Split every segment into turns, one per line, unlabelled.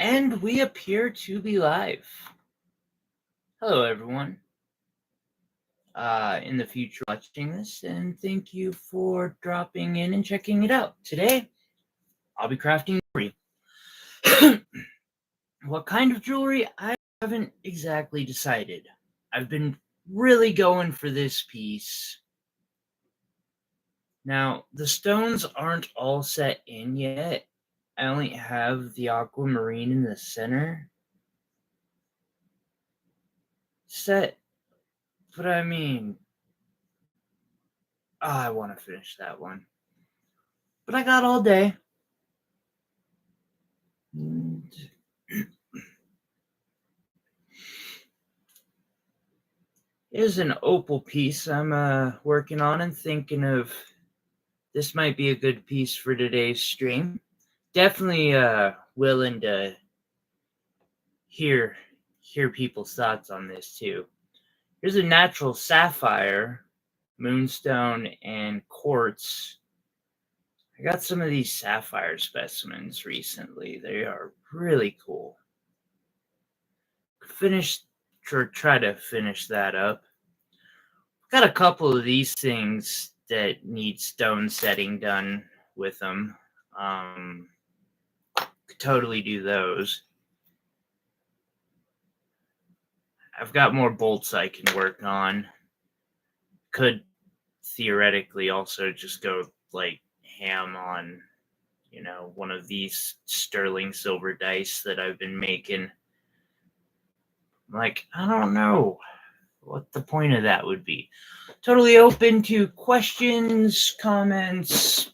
And we appear to be live. Hello, everyone. In the future watching this, and thank you for dropping in and checking it out. Today, I'll be crafting jewelry. What kind of jewelry? I haven't exactly decided. I've been really going for this piece. Now, the stones aren't all set in yet. I only have the aquamarine in the center set, but I mean, I want to finish that one. But I got all day. Here's an opal piece I'm working on and thinking of. This might be a good piece for today's stream. Definitely willing to hear people's thoughts on this too. Here's a natural sapphire, moonstone, and quartz. I got some of these sapphire specimens recently. They are really cool. Try to finish that up. Got a couple of these things that need stone setting done with them. Could totally do those. I've got more bolts I can work on. Could theoretically also just go like ham on, one of these sterling silver dice that I've been making. Like, I don't know what the point of that would be. Totally open to questions, comments,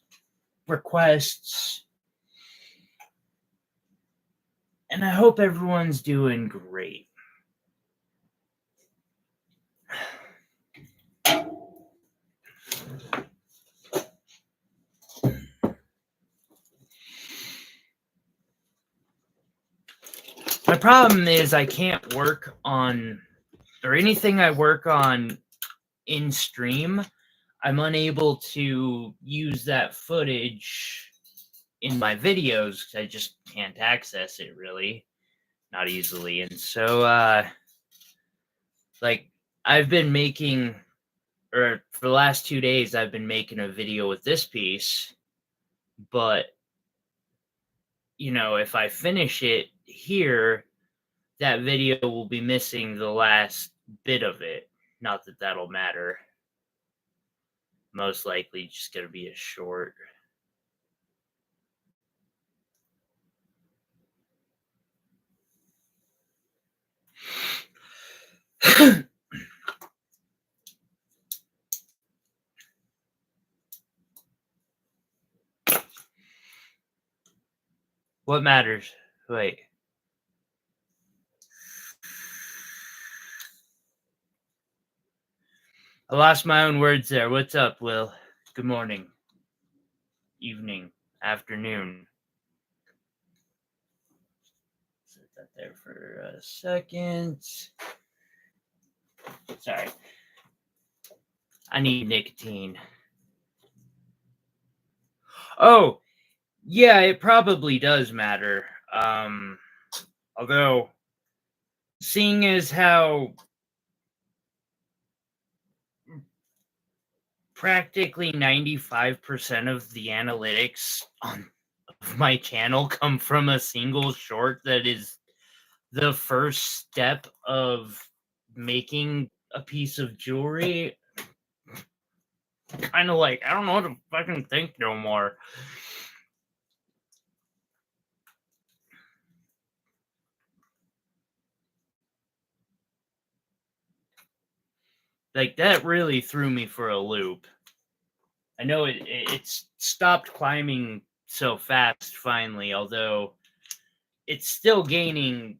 requests. And I hope everyone's doing great. My problem is I can't work on, or anything I work on in stream, I'm unable to use that footage in my videos because I just can't access it really, not easily. And so, I've been making, or for the last 2 days, I've been making a video with this piece, but, if I finish it here, that video will be missing the last bit of it. Not that that'll matter. Most likely just going to be a short. What matters? Wait. I lost my own words there. What's up, Will? Good morning, evening, afternoon. Set that there for a second. Sorry. I need nicotine. Oh, yeah, it probably does matter. Although, seeing as how practically 95% of the analytics of my channel come from a single short that is the first step of making a piece of jewelry, kind of like, I don't know what to fucking think no more. Like, that really threw me for a loop. I know it's stopped climbing so fast finally, although it's still gaining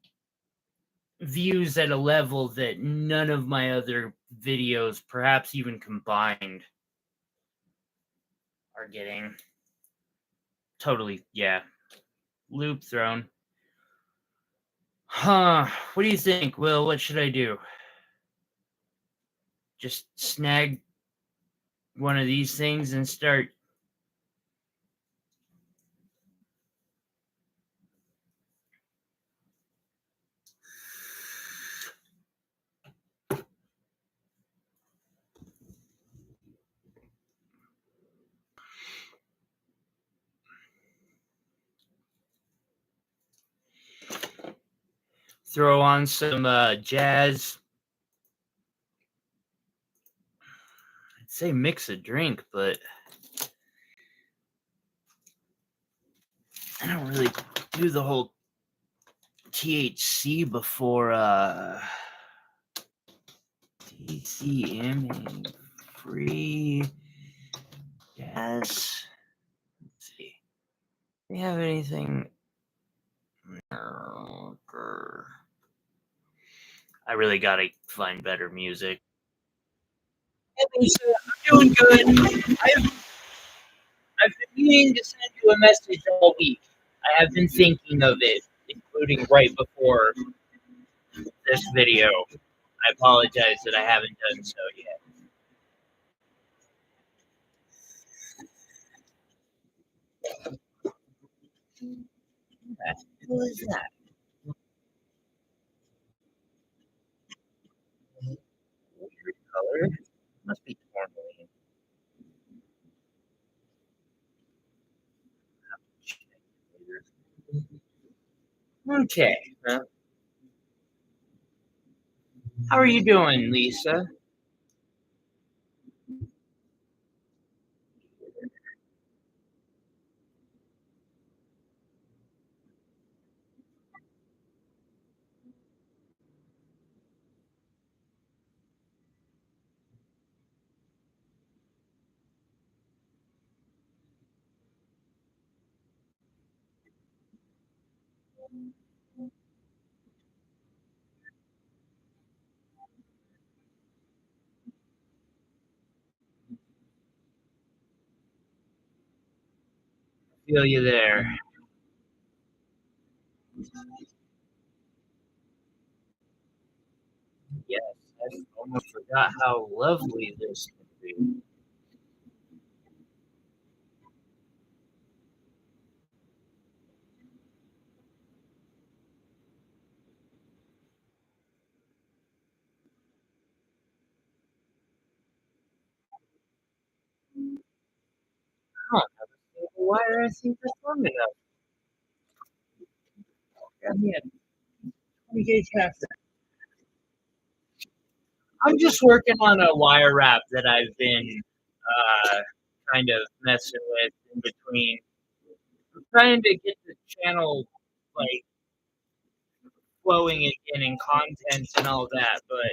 views at a level that none of my other videos, perhaps even combined, are getting. Totally, yeah. Loop thrown. Huh. What do you think, Will? What should I do? Just snag one of these things and start. throw on some jazz. I'd say mix a drink, but I don't really do the whole THC before TCM free jazz. Let's see. Do you have anything? I really gotta find better music. Hey Lisa, I'm doing good. I've been meaning to send you a message all week. I have been thinking of it, including right before this video. I apologize that I haven't done so yet. What is that? Weird color. Must be tourmaline. Okay. How are you doing, Lisa? Feel you there. Yes, I almost forgot how lovely this can be. Huh, why do I think that's long enough? Got me a 20 gauge half. I'm just working on a wire wrap that I've been uh, kind of messing with in between. I'm trying to get the channel like flowing again in content and all that, but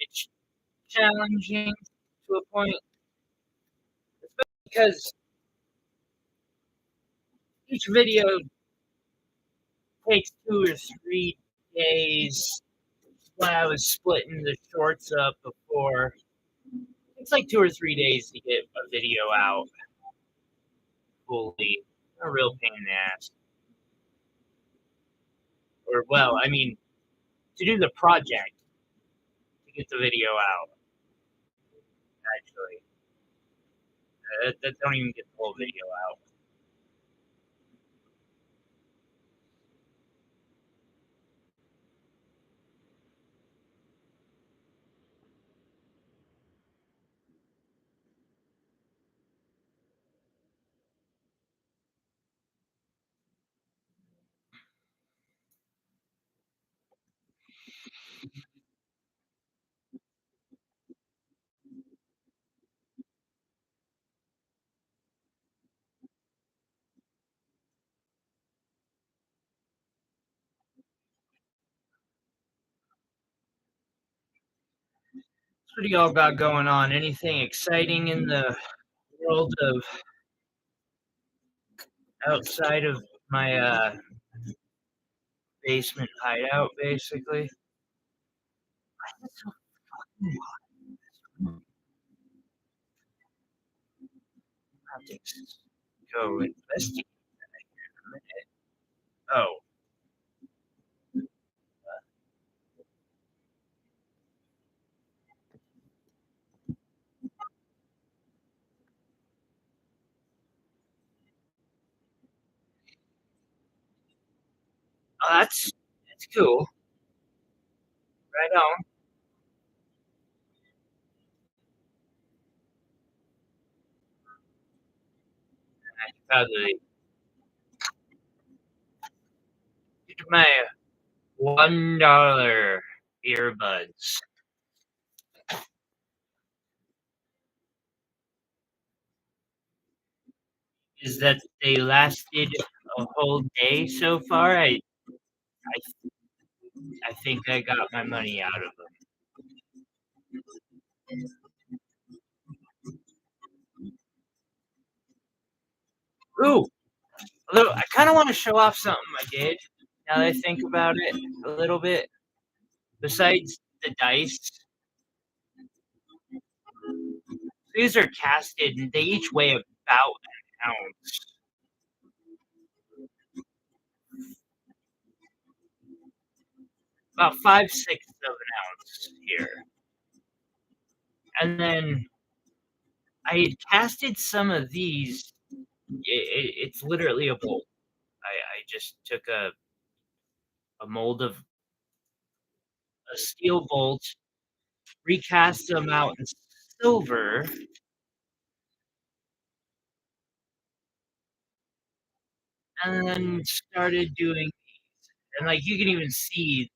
it's challenging to a point, especially because each video takes 2 or 3 days. When I was splitting the shorts up before, it's like 2 or 3 days to get a video out fully. A real pain in the ass. Or well, I mean, to do the project to get the video out. Actually, that don't even get the whole video out. What do y'all got going on? Anything exciting in the world of outside of my basement hideout, basically? That's so fucking hot. I have to go investigate that here in a minute. Oh, oh, that's cool. Right on. I probably get my $1 earbuds. Is that they lasted a whole day so far? I think I got my money out of them. Ooh, although I kinda wanna show off something I did, now that I think about it a little bit. Besides the dice, these are casted and they each weigh about an ounce, about 5/6 of an ounce here. And then I had casted some of these. It's literally a bolt. I just took a mold of a steel bolt, recast them out in silver, and then started doing and, like, you can even see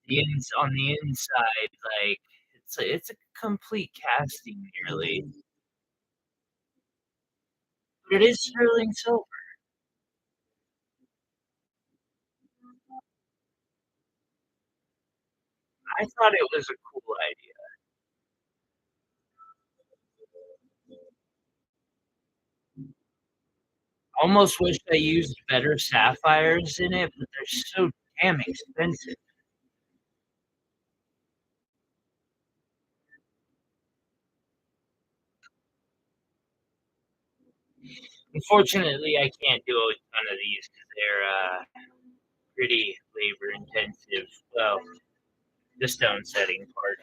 the ins on the inside, like, it's a complete casting nearly, but it is sterling silver. I thought it was a cool idea. Almost wish I used better sapphires in it, but they're so damn expensive. Unfortunately, I can't do a ton of these because 'cause they're, pretty labor intensive. Well, the stone setting part.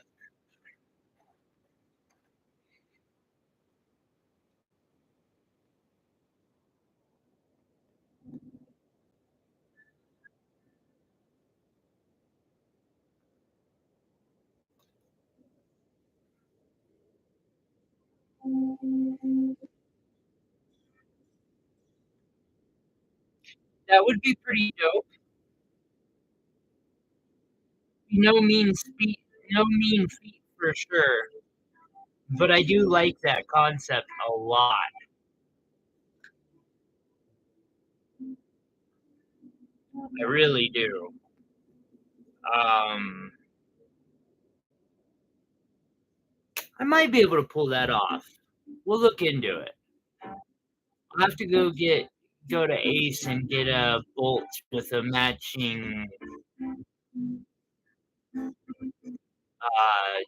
That would be pretty dope. No mean feat no mean feat for sure, but I do like that concept a lot. I really do. Um, I might be able to pull that off. We'll look into it. I'll have to go to Ace and get a bolt with a matching, uh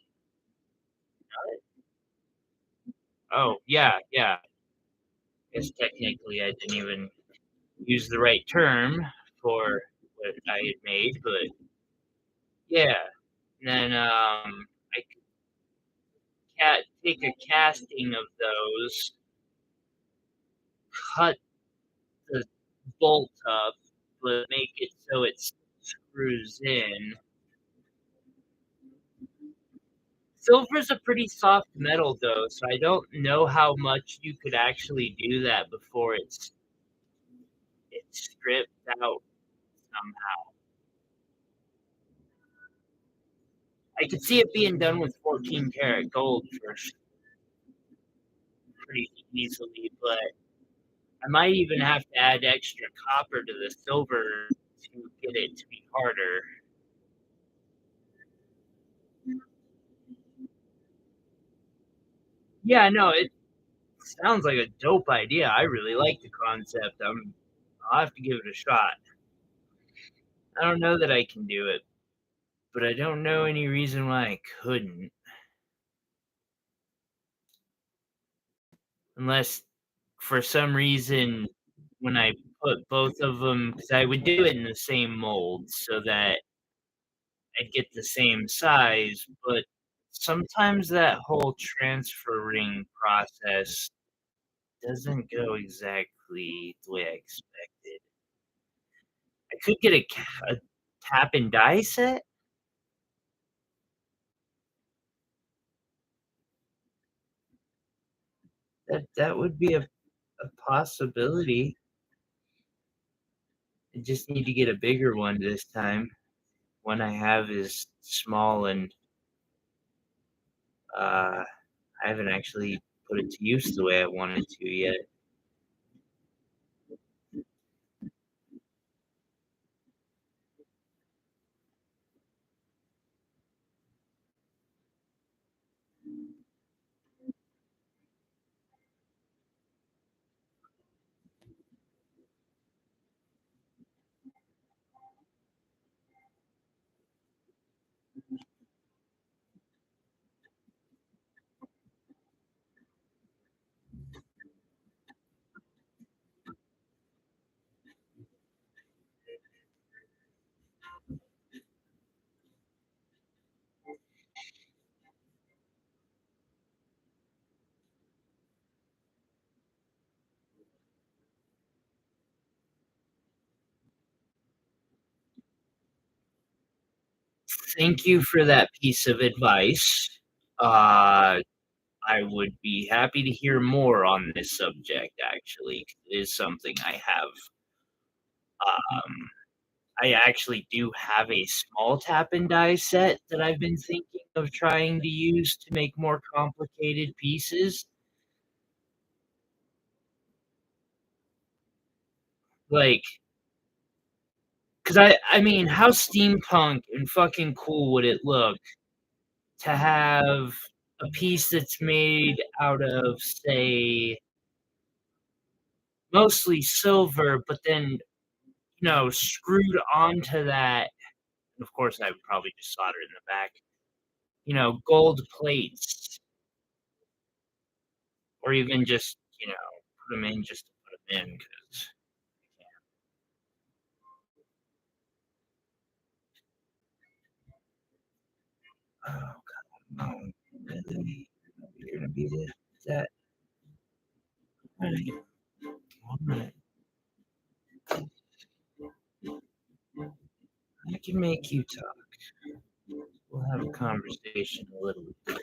oh, yeah, yeah. Guess technically I didn't even use the right term for what I had made, but yeah. And then, I take a casting of those, cut the bolt up, but make it so it screws in. Silver's a pretty soft metal though, so I don't know how much you could actually do that before it's stripped out somehow. I could see it being done with 14 karat gold for pretty easily, but I might even have to add extra copper to the silver to get it to be harder. Yeah, no, it sounds like a dope idea. I really like the concept. I'll have to give it a shot. I don't know that I can do it, but I don't know any reason why I couldn't. Unless for some reason when I put both of them, because I would do it in the same mold so that I'd get the same size, but sometimes that whole transferring process doesn't go exactly the way I expected. I could get a tap and die set? That would be a possibility. I just need to get a bigger one this time. One I have is small and, I haven't actually put it to use the way I wanted to yet. Thank you for that piece of advice. Uh, I would be happy to hear more on this subject, actually. 'Cause it is something I have. I actually do have a small tap and die set that I've been thinking of trying to use to make more complicated pieces. Like, 'cause I mean, how steampunk and fucking cool would it look to have a piece that's made out of, say, mostly silver, but then, screwed onto that, and of course, I would probably just solder it in the back, gold plates, or even just, put them in just to put them in, 'cause oh god, no, really? You're gonna be that alright, alright. I can make you talk. We'll have a conversation a little bit.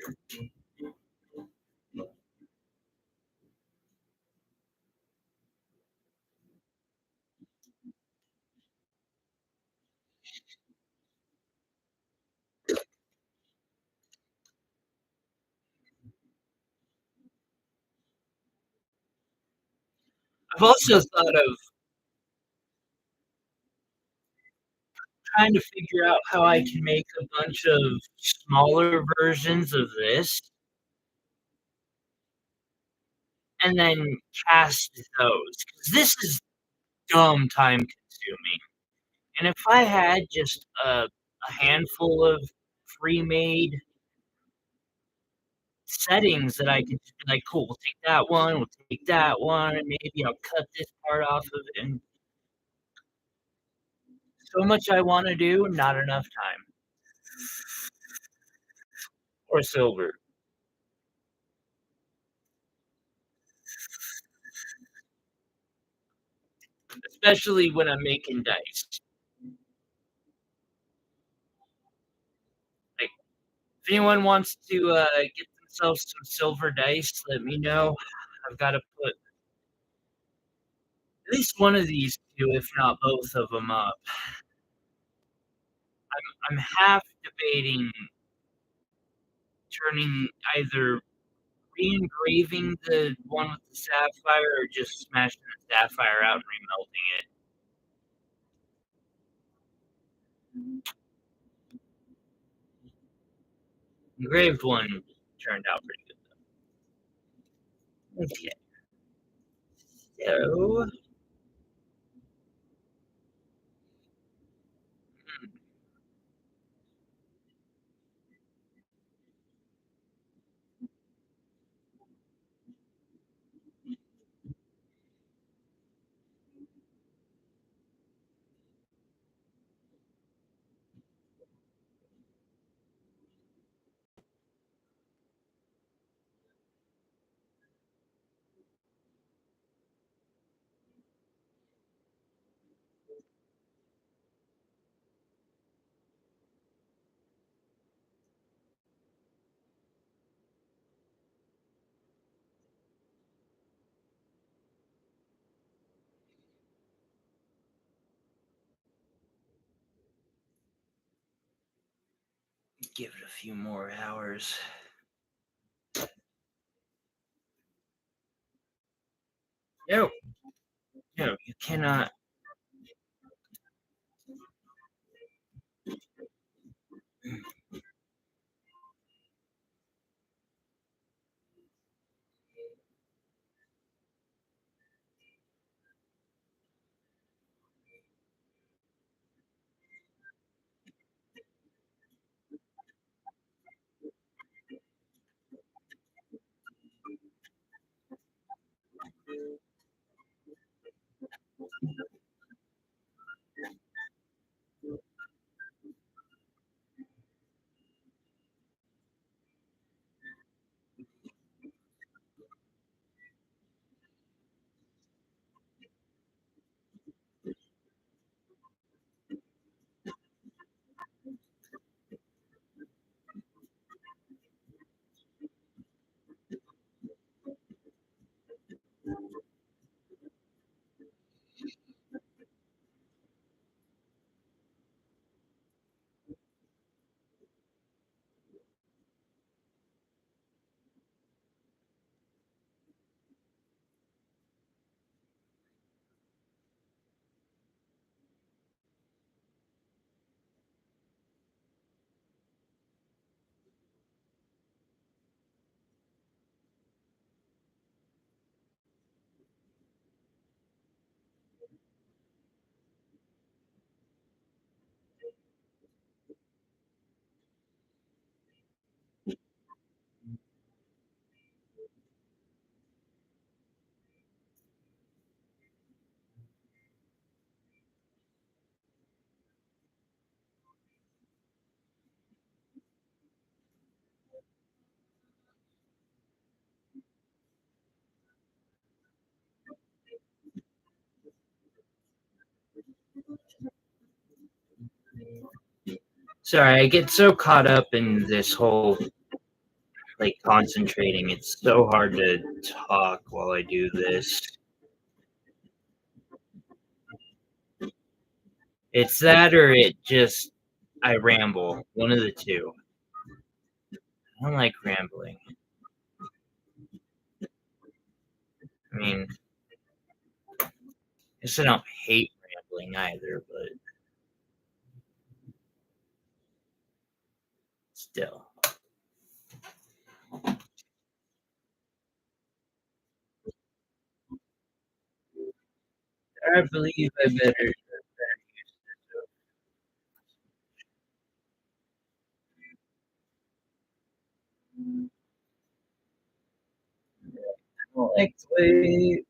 I've also thought of trying to figure out how I can make a bunch of smaller versions of this and then cast those, 'cause this is dumb time consuming, and if I had just a handful of pre-made settings that I could just be like, "Cool, we'll take that one, we'll take that one, and maybe I'll cut this part off of it," and so much I wanna do, not enough time. Or silver, especially when I'm making dice. Like, if anyone wants to, get themselves some silver dice, let me know. I've gotta put at least one of these 2, if not both of them up. I'm half debating turning either re-engraving the one with the sapphire or just smashing the sapphire out and remelting it. Engraved one turned out pretty good though. Okay, so give it a few more hours. No, no, you cannot. Sorry, I get so caught up in this whole like concentrating. It's so hard to talk while I do this. It's that or it just I ramble. One of the two. I don't like rambling. I mean, I guess I don't hate rambling either, but still. I believe I better. I don't like the way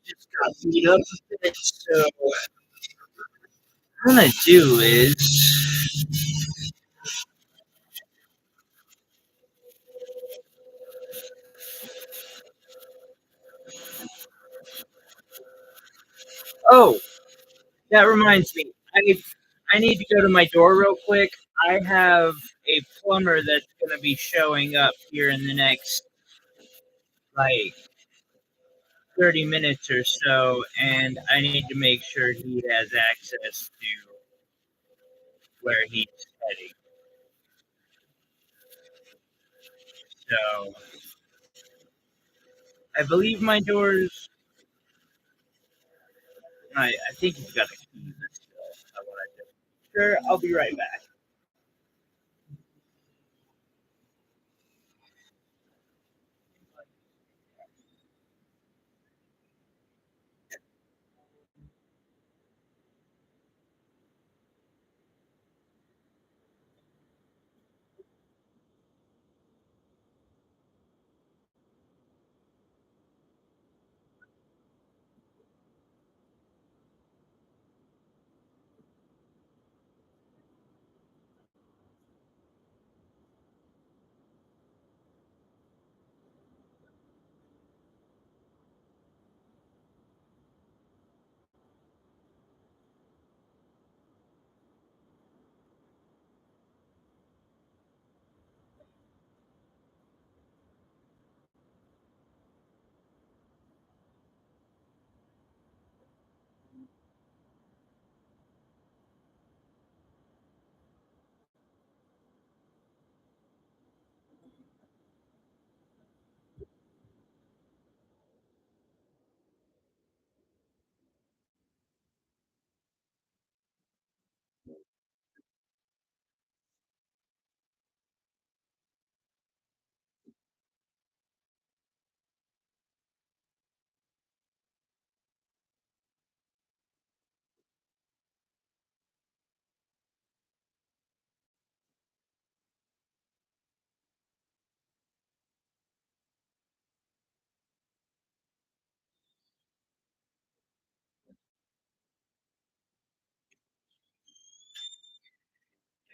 just got beat up a bit. So what I'm gonna do is oh, that reminds me. I need to go to my door real quick. I have a plumber that's gonna be showing up here in the next like 30 minutes or so, and I need to make sure he has access to where he's heading. So I believe my doors. I think he's got a key this still. Sure, I'll be right back.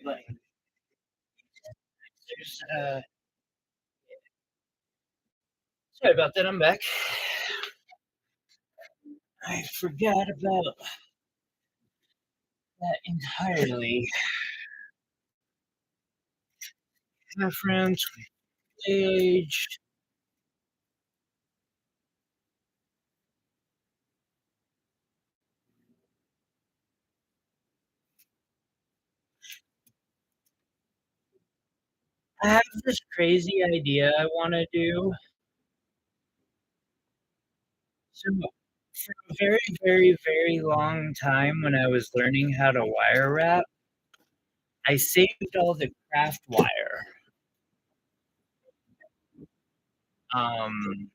Like, there's, sorry about that. I'm back. I forgot about that entirely. Reference, age. I have this crazy idea I want to do. So, for a very, very, very long time when I was learning how to wire wrap, I saved all the craft wire. Um,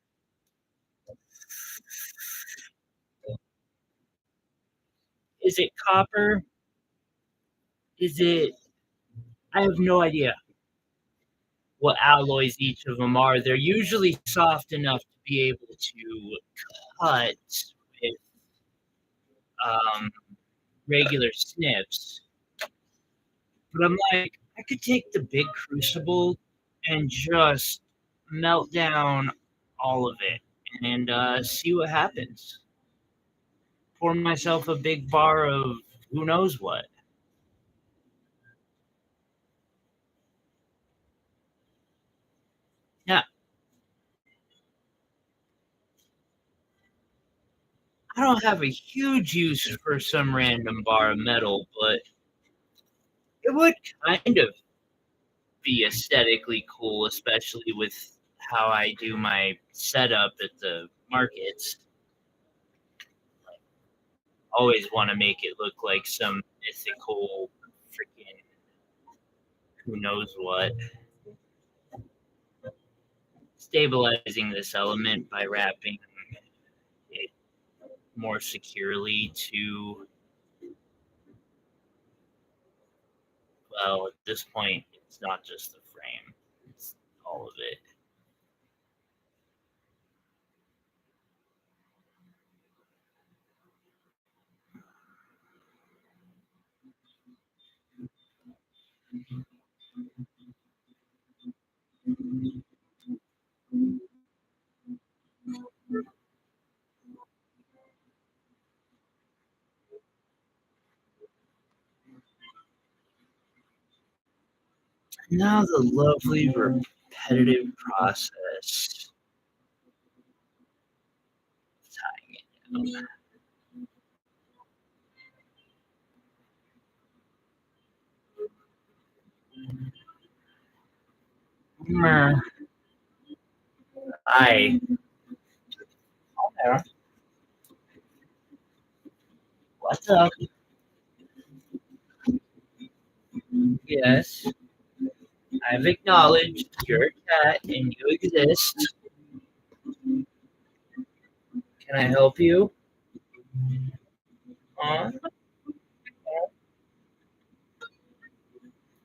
is it copper? Is it? I have no idea what alloys each of them are. They're usually soft enough to be able to cut with um, regular snips. But I'm like, I could take the big crucible and just melt down all of it and see what happens. Pour myself a big bar of who knows what. Yeah, I don't have a huge use for some random bar of metal, but it would kind of be aesthetically cool, especially with how I do my setup at the markets. Always want to make it look like some mythical freaking who knows what. Stabilizing this element by wrapping it more securely to, well, at this point, it's not just the frame, it's all of it. Now the lovely repetitive process of tying it down. Hi. What's up? Yes, I've acknowledged you're a cat and you exist. Can I help you? Uh,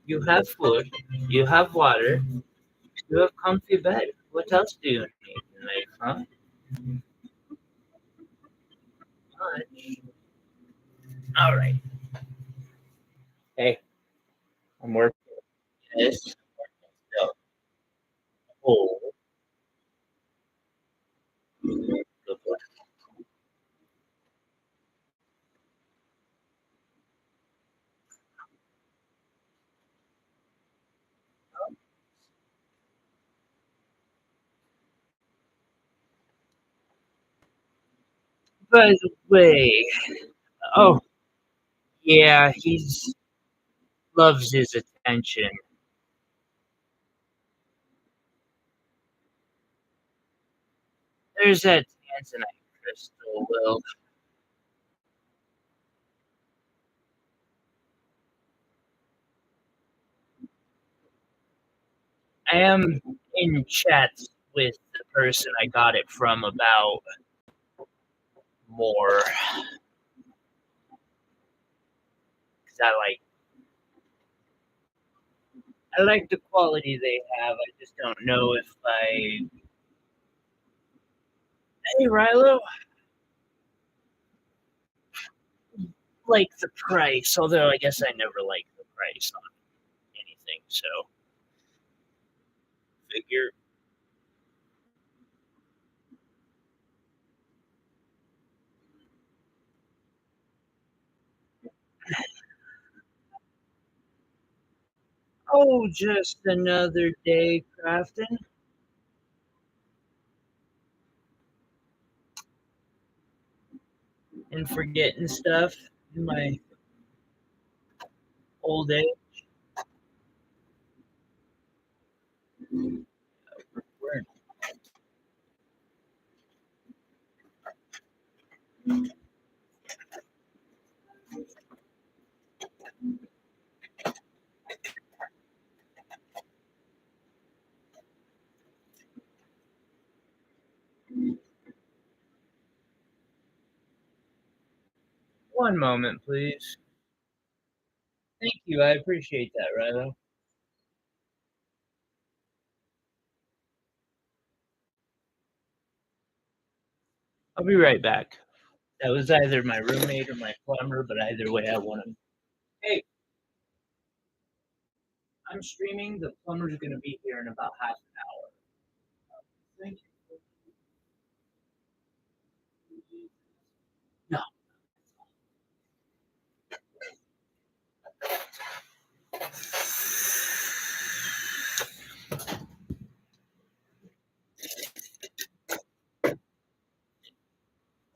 you have food, you have water, you have comfy bed. What else do you need in life, huh? Much. All right. Hey, I'm working. Yes. So, oh, good boy. By the way, oh yeah, he's loves his attention. There's that tanzanite crystal. Well, I am in chats with the person I got it from about more because I like the quality they have. I just don't know if I. Hey, Rilo, like the price. Although I guess I never liked the price. So figure. Oh, just another day crafting and forgetting stuff in my old age. We're- 1 moment, please. Thank you. I appreciate that, Rilo. I'll be right back. That was either my roommate or my plumber, but either way, I want him. Hey, I'm streaming. The plumber's going to be here in about half an hour. Thank you. No,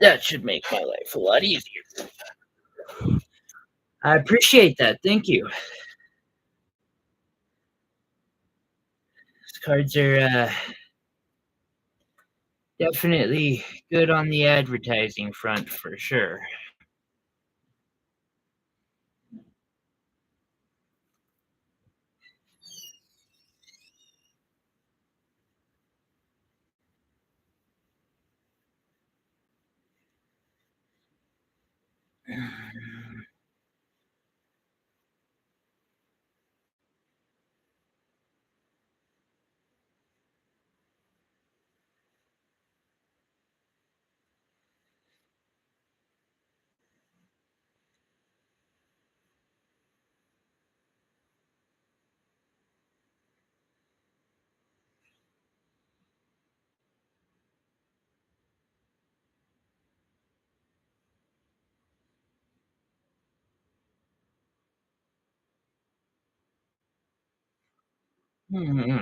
that should make my life a lot easier. I appreciate that. Thank you. These cards are definitely good on the advertising front for sure. Hmm.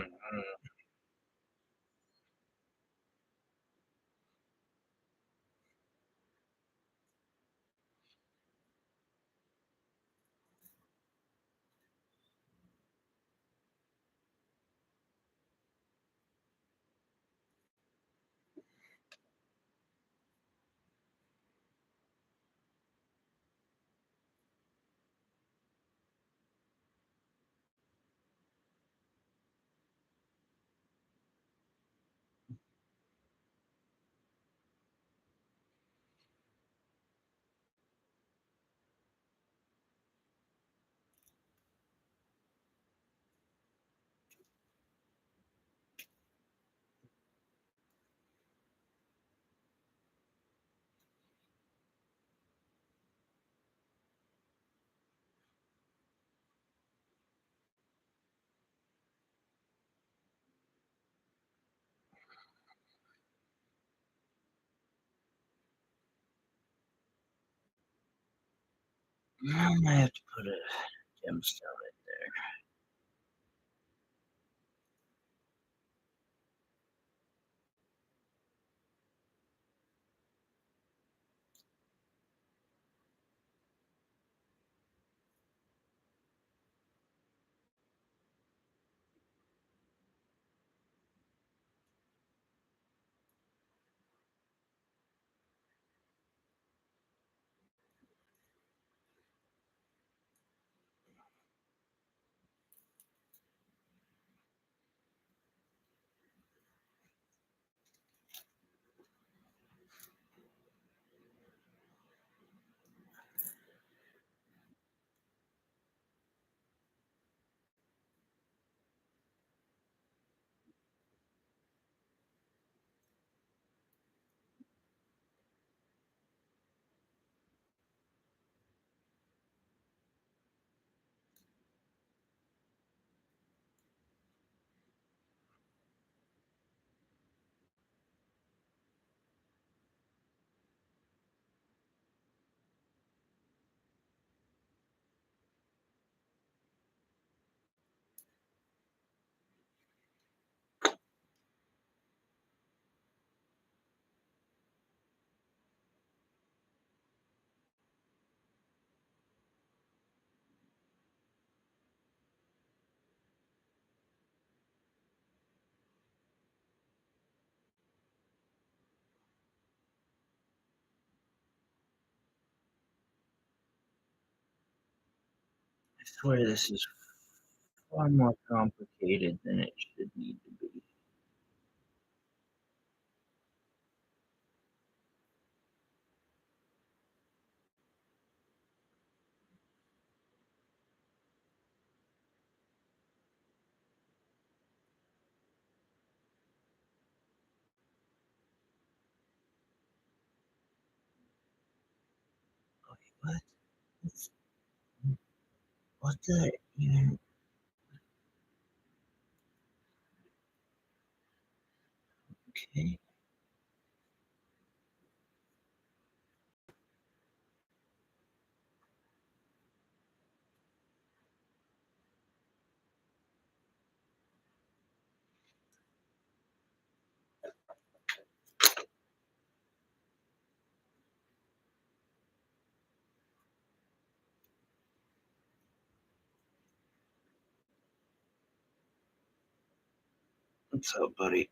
I might have to put a gemstone in there. swear this is far more complicated than it should need to be. What? What's what the even okay? What's up, buddy?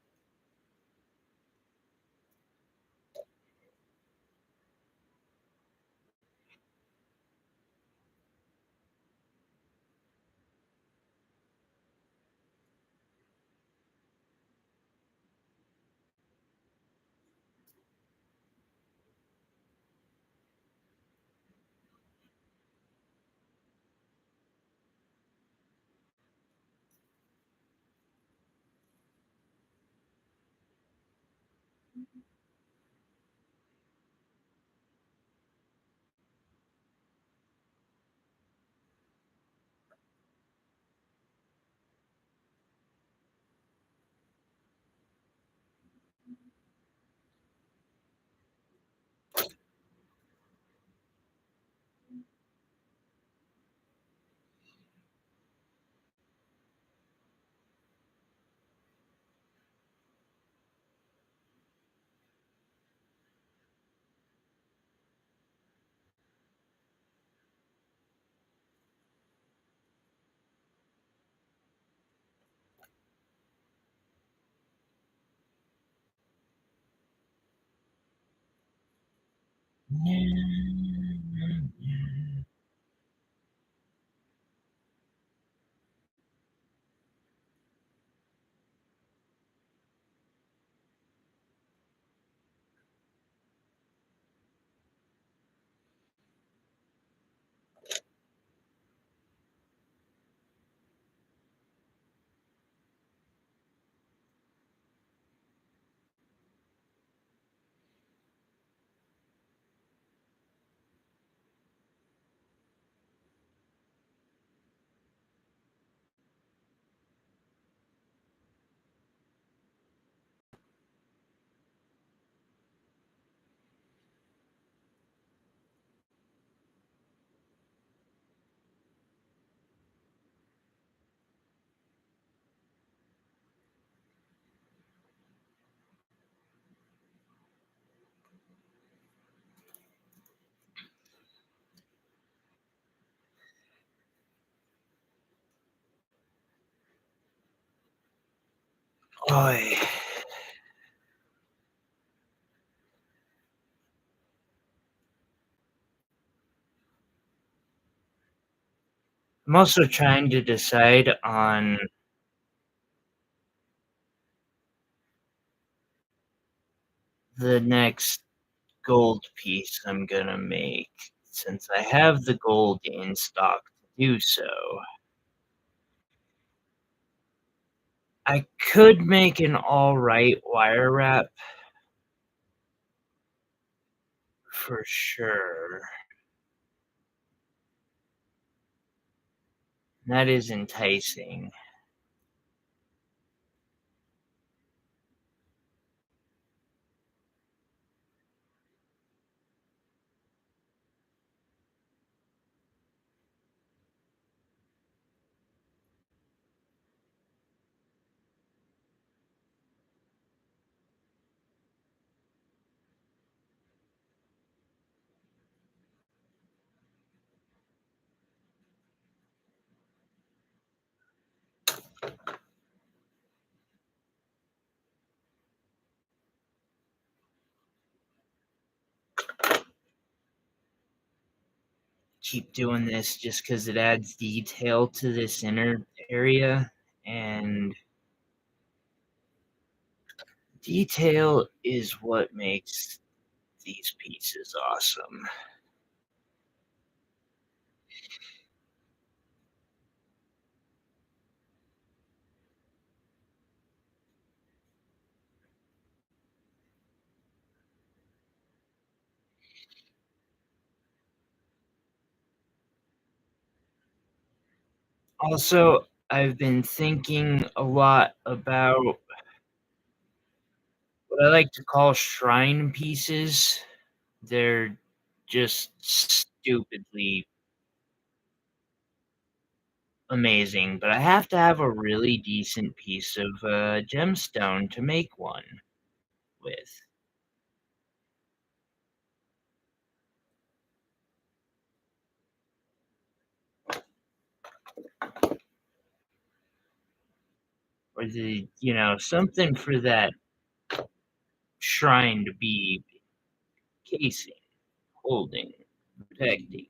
Oy. I'm also trying to decide on the next gold piece I'm gonna make, since I have the gold in stock to do so. I could make an alright wire wrap for sure. That is enticing. keep doing this just because it adds detail to this inner area, and detail is what makes these pieces awesome. Also, I've been thinking a lot about what I like to call shrine pieces. They're just stupidly amazing, but I have to have a really decent piece of gemstone to make one with. Or something for that shrine to be casing, holding, protecting.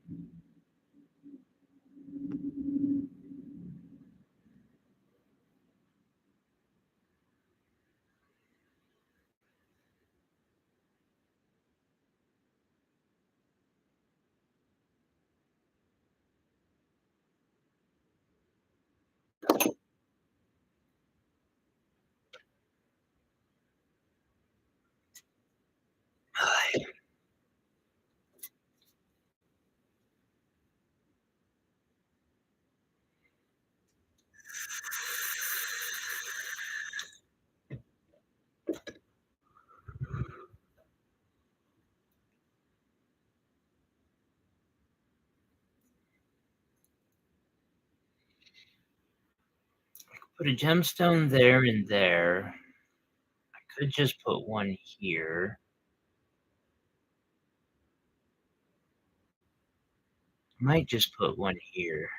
Put a gemstone there and there. I could just put one here. I might just put one here.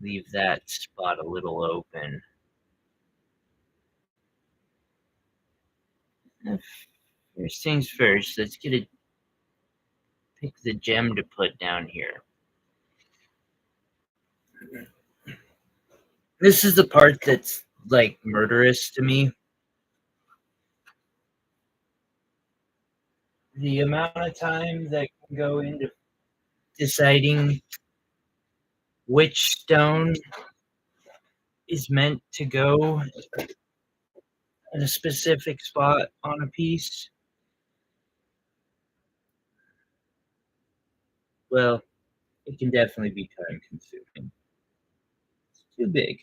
Leave that spot a little open. First things first, let's pick the gem to put down here. This is the part that's like murderous to me. The amount of time that can go into deciding which stone is meant to go in a specific spot on a piece. Well, it can definitely be time consuming. It's too big.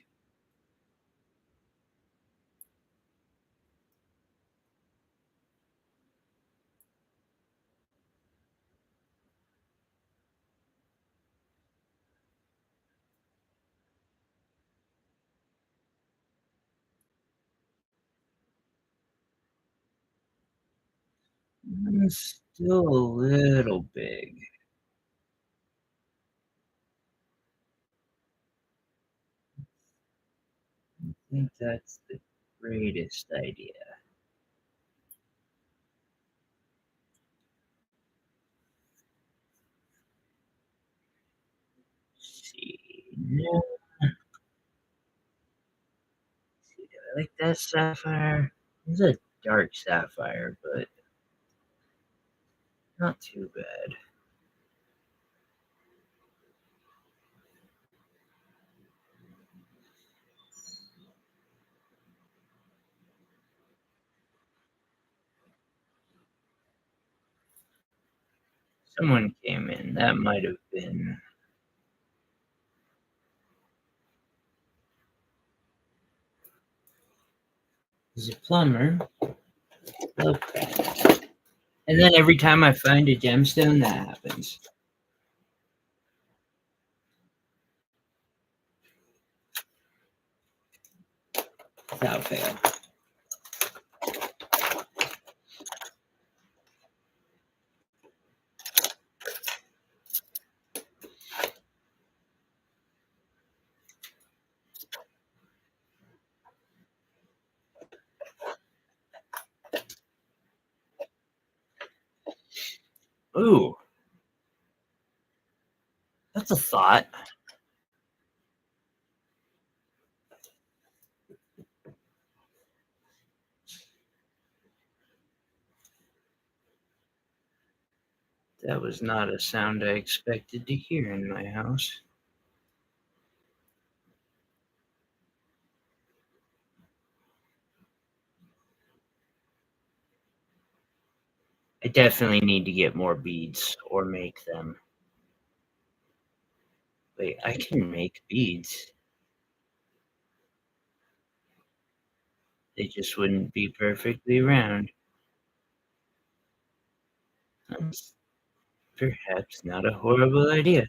It's still a little big. I think that's the greatest idea. Let's see. No. See, do I like that sapphire? It's a dark sapphire, but not too bad. Someone came in. That might have been. He's a plumber. Okay. And then every time I find a gemstone, that happens. Without fail. Ooh, That's a thought. That was not a sound I expected to hear in my house. I definitely need to get more beads or make them. Wait, I can make beads. They just wouldn't be perfectly round. That's perhaps not a horrible idea.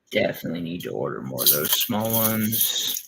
Definitely need to order more of those small ones.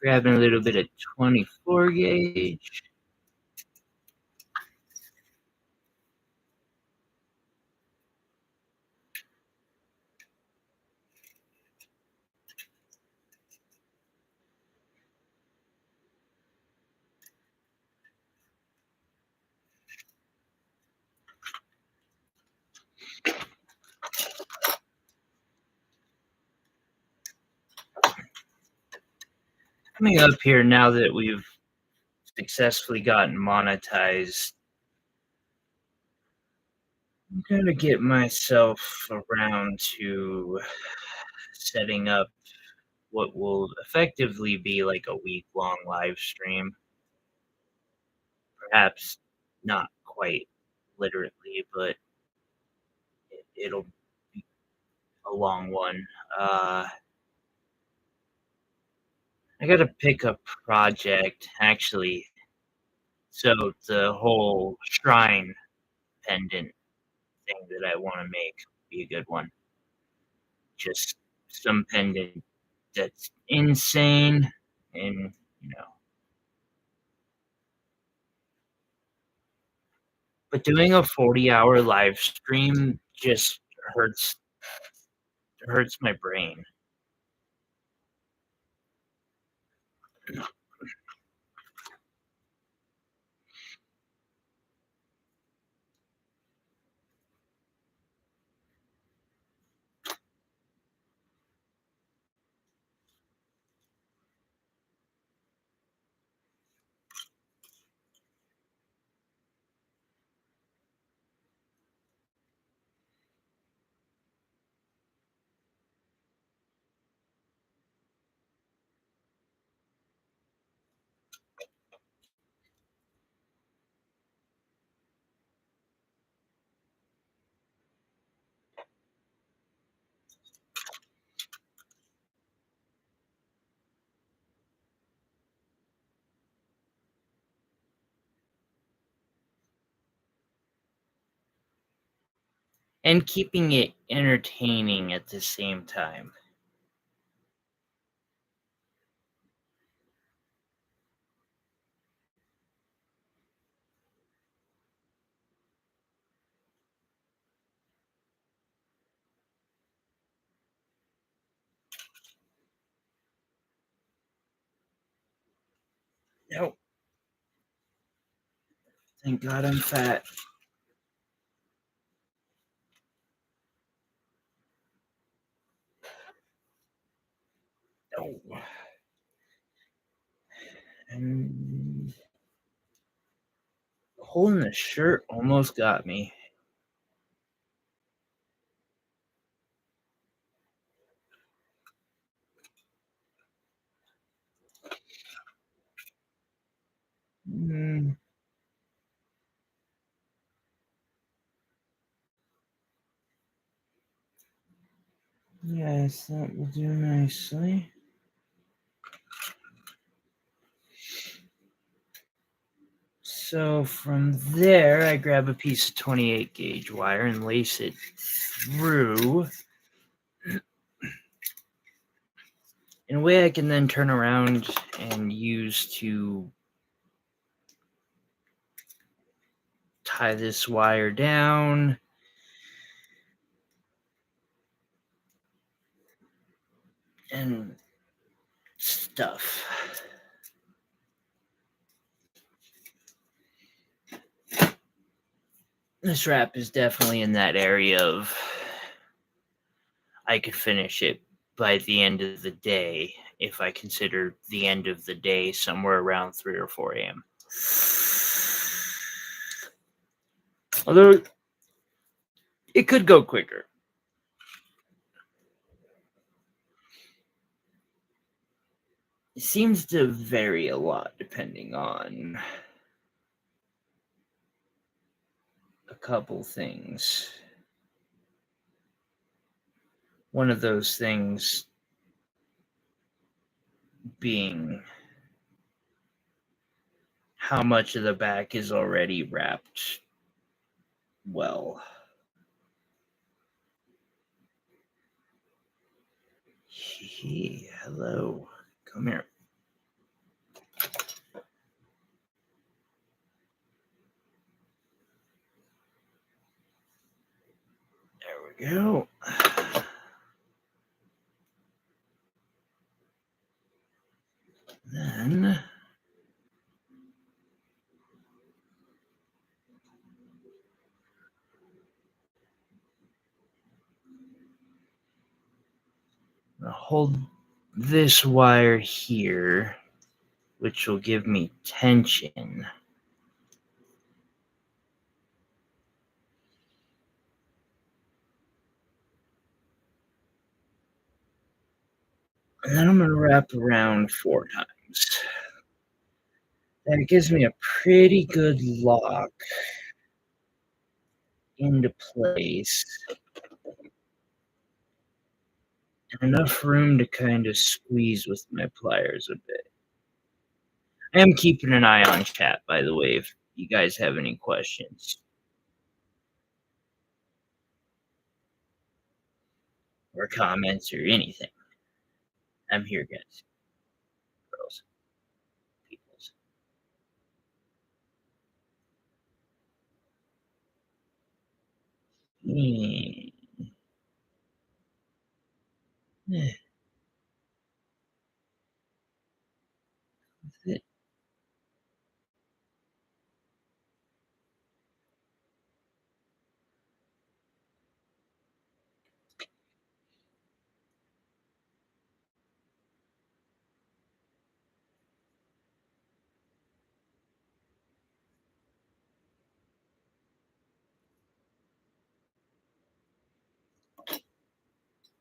Grabbing a little bit of 24 gauge. Coming up here now that we've successfully gotten monetized, I'm gonna get myself around to setting up what will effectively be like a week-long live stream. Perhaps not quite literally, but it'll be a long one. I gotta pick a project, actually. So the whole shrine pendant thing that I want to make would be a good one. Just some pendant that's insane and, you know, but doing a 40-hour live stream just hurts hurts my brain. And keeping it entertaining at the same time. Oh, thank God I'm fat. Oh. And holding the shirt almost got me. Mm, yes, that will do nicely. So from there, I grab a piece of 28 gauge wire and lace it through in a way I can then turn around and use to tie this wire down and stuff. This wrap is definitely in that area of I could finish it by the end of the day if I consider the end of the day somewhere around 3 or 4 a.m. Although it could go quicker. It seems to vary a lot depending on a couple things. One of those things being how much of the back is already wrapped well. Hey, hello. Come here. There we go. Then I'll hold this wire here, which will give me tension. And then I'm going to wrap around 4 times. That gives me a pretty good lock into place and enough room to kind of squeeze with my pliers a bit. I am keeping an eye on chat, by the way, if you guys have any questions or comments or anything. I'm here, guys, girls, peoples. Yeah. That's it.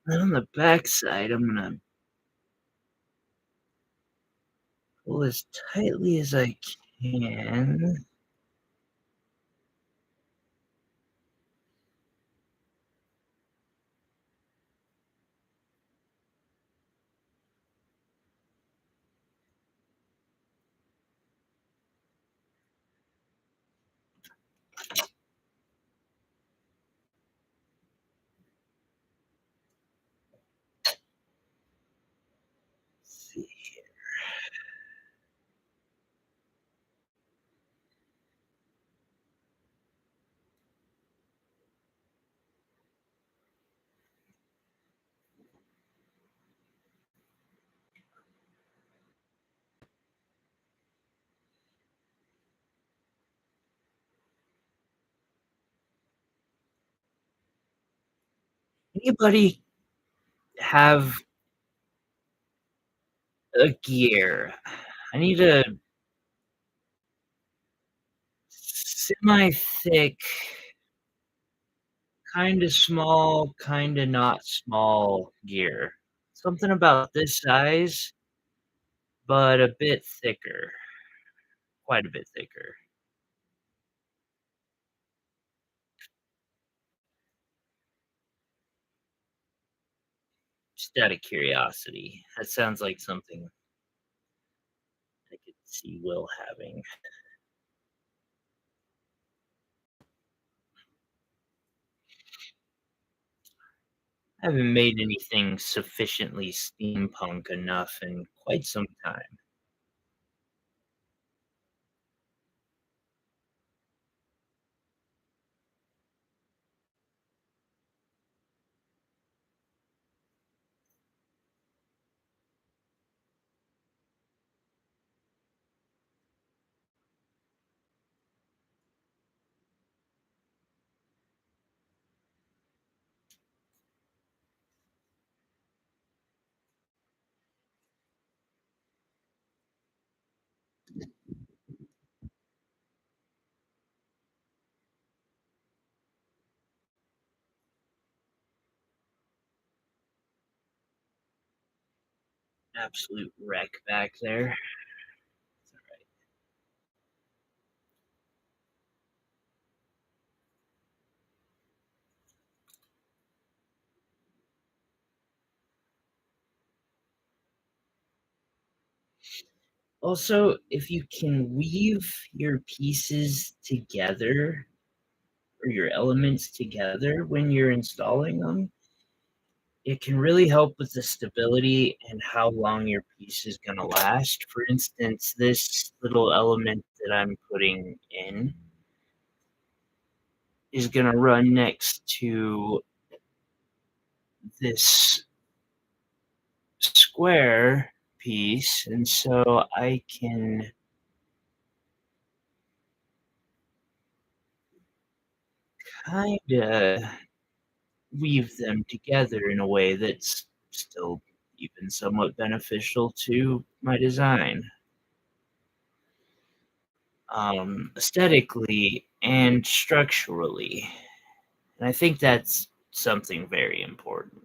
Then on the back side, I'm gonna pull as tightly as I can. See. Anybody have a gear? I need a semi-thick, kinda small, kinda not small gear. Something about this size, but a bit thicker, quite a bit thicker. Just out of curiosity. That sounds like something I could see Will having. I haven't made anything sufficiently steampunk enough in quite some time. Absolute wreck back there. Also, if you can weave your pieces together or your elements together when you're installing them, it can really help with the stability and how long your piece is gonna last. For instance, this little element that I'm putting in is gonna run next to this square piece, and so I can kinda weave them together in a way that's still even somewhat beneficial to my design, aesthetically and structurally. And I think that's something very important.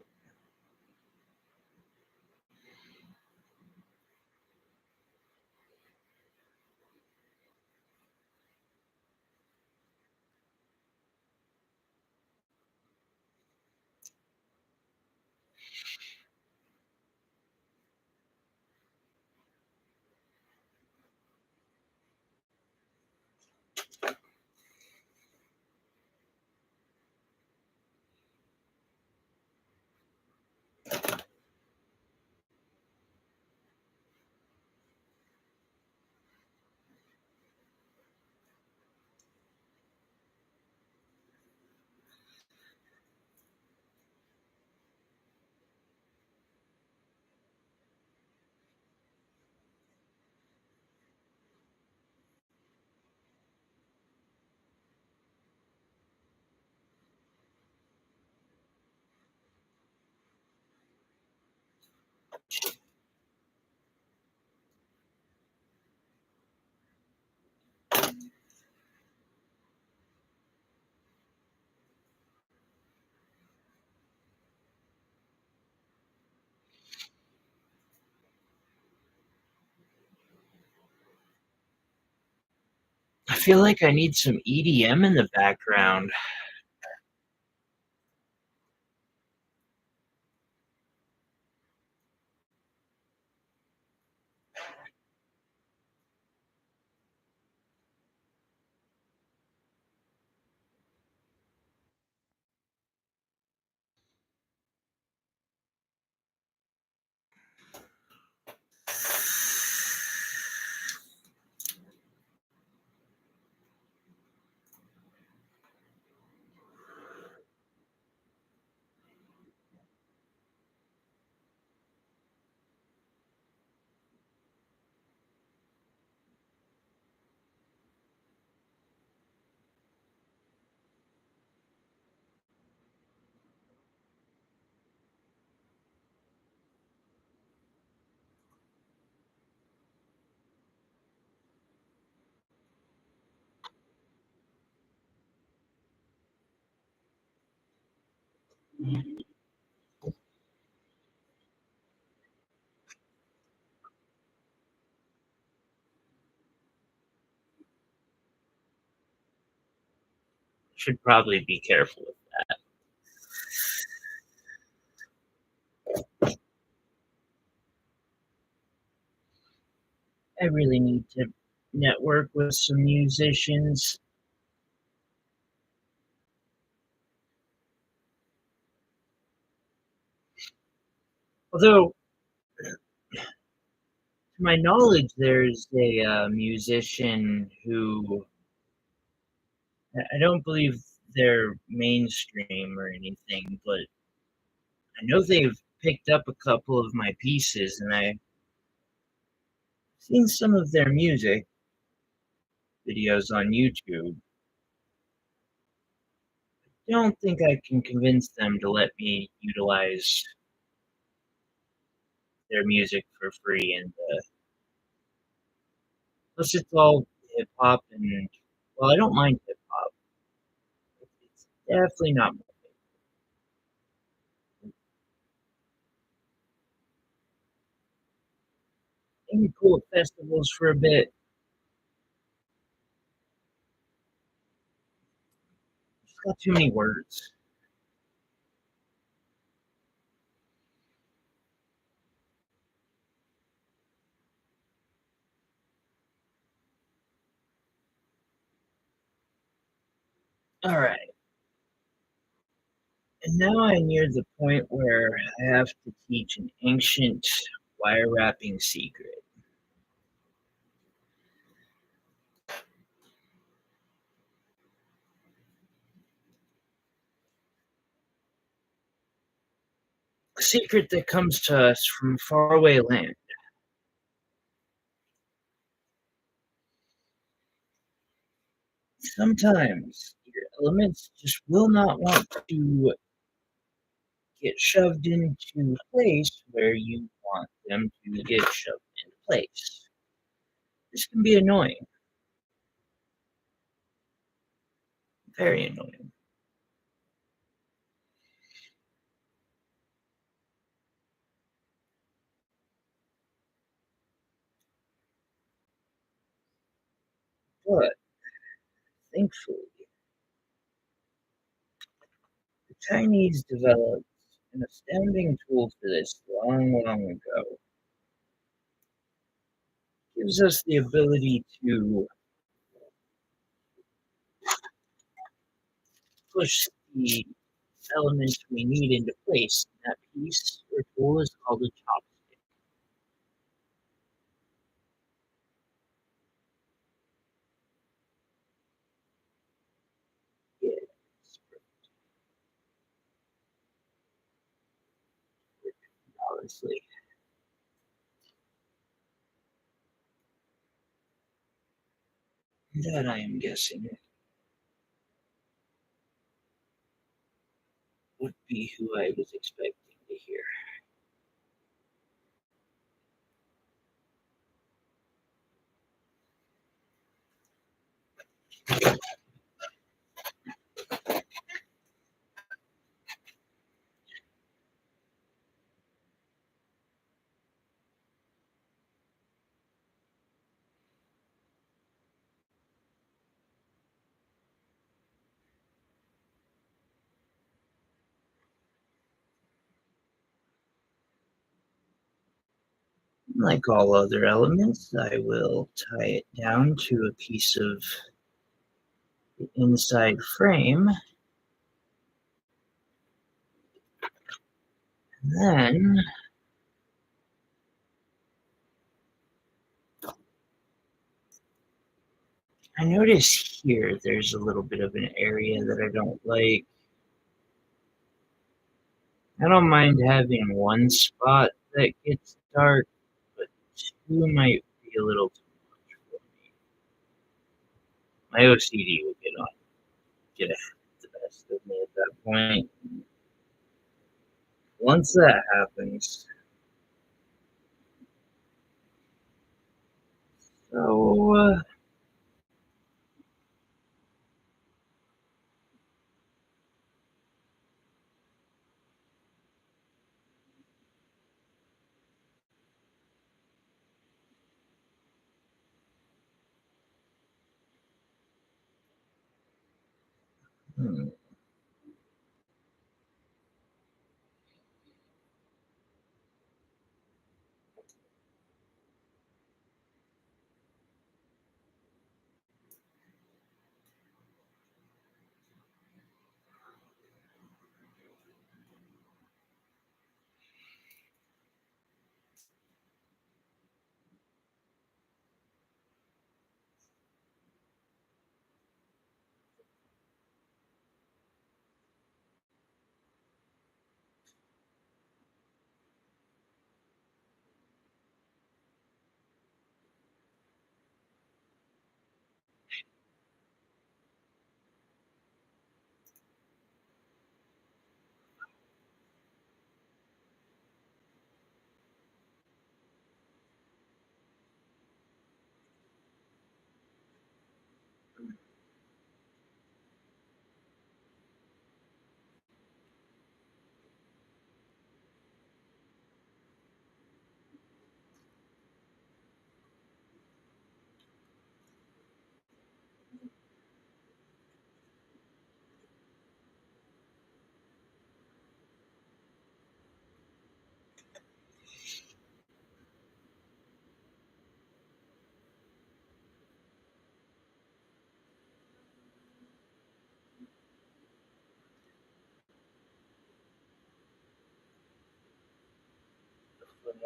I feel like I need some EDM in the background. Should probably be careful with I really need to network with some musicians. Although, to my knowledge, there's a musician who I don't believe they're mainstream or anything, but I know they've picked up a couple of my pieces, and I've seen some of their music videos on YouTube. Don't think I can convince them to let me utilize their music for free, and plus it's all hip hop, and well, I don't mind hip hop. It's definitely not maybe cool at festivals for a bit. It's got too many words. All right, and now I'm near the point where I have to teach an ancient wire wrapping secret. A secret that comes to us from faraway land. Sometimes your elements just will not want to get shoved into place where you want them to get shoved into place. This can be annoying, very annoying. But thankfully, the Chinese developed an astounding tool for this long, long ago. It gives us the ability to push the elements we need into place. That piece or tool is called a chopstick. Yes, honestly. That I am guessing would be who I was expecting to hear. Like all other elements, I will tie it down to a piece of the inside frame. And then I notice here there's a little bit of an area that I don't like. I don't mind having one spot that gets dark, but two might be a little too much for me. My OCD will get the best of me at that point. Once that happens, so Hmm.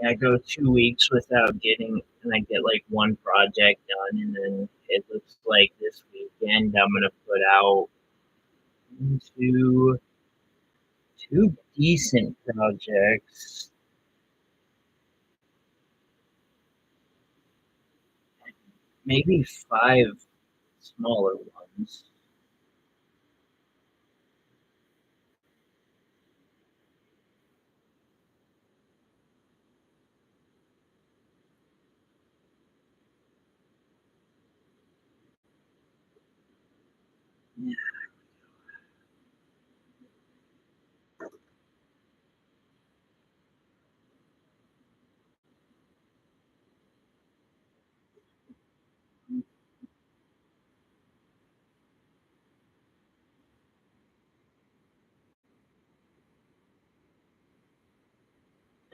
I go 2 weeks without getting, and I get like one project done, and then it looks like this weekend I'm gonna put out two two decent projects, maybe five smaller ones.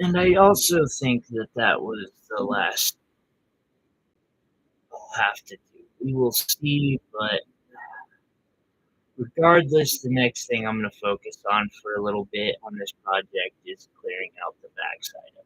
And I also think that that was the last I'll have to do. We will see, but regardless, the next thing I'm going to focus on for a little bit on this project is clearing out the backside of it.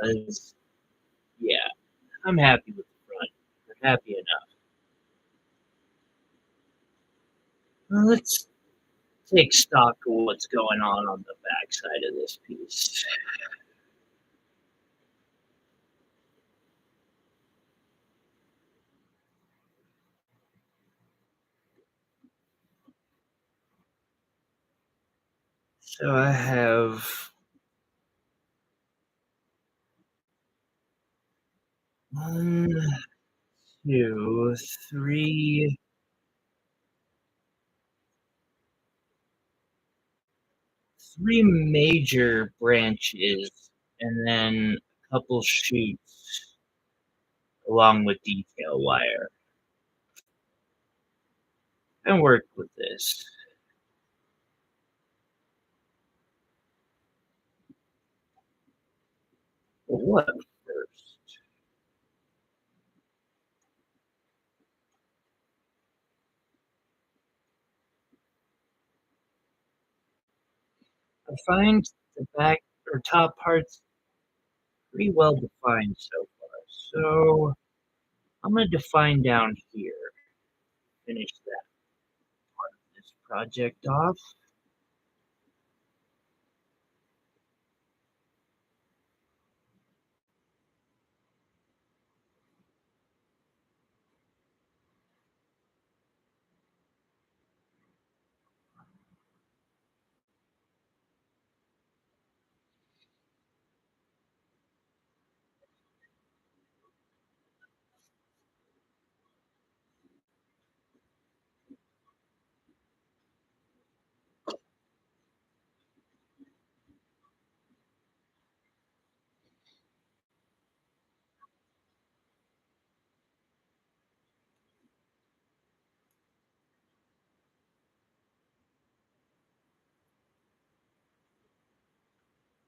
Because, yeah, I'm happy with the front. I'm happy enough. Well, let's take stock of what's going on the backside of this piece. So I have one, two, three major branches, and then a couple shoots along with detail wire. And work with this. But what first? I find the back or top parts pretty well defined so far. So I'm gonna define down here. Finish that part of this project off.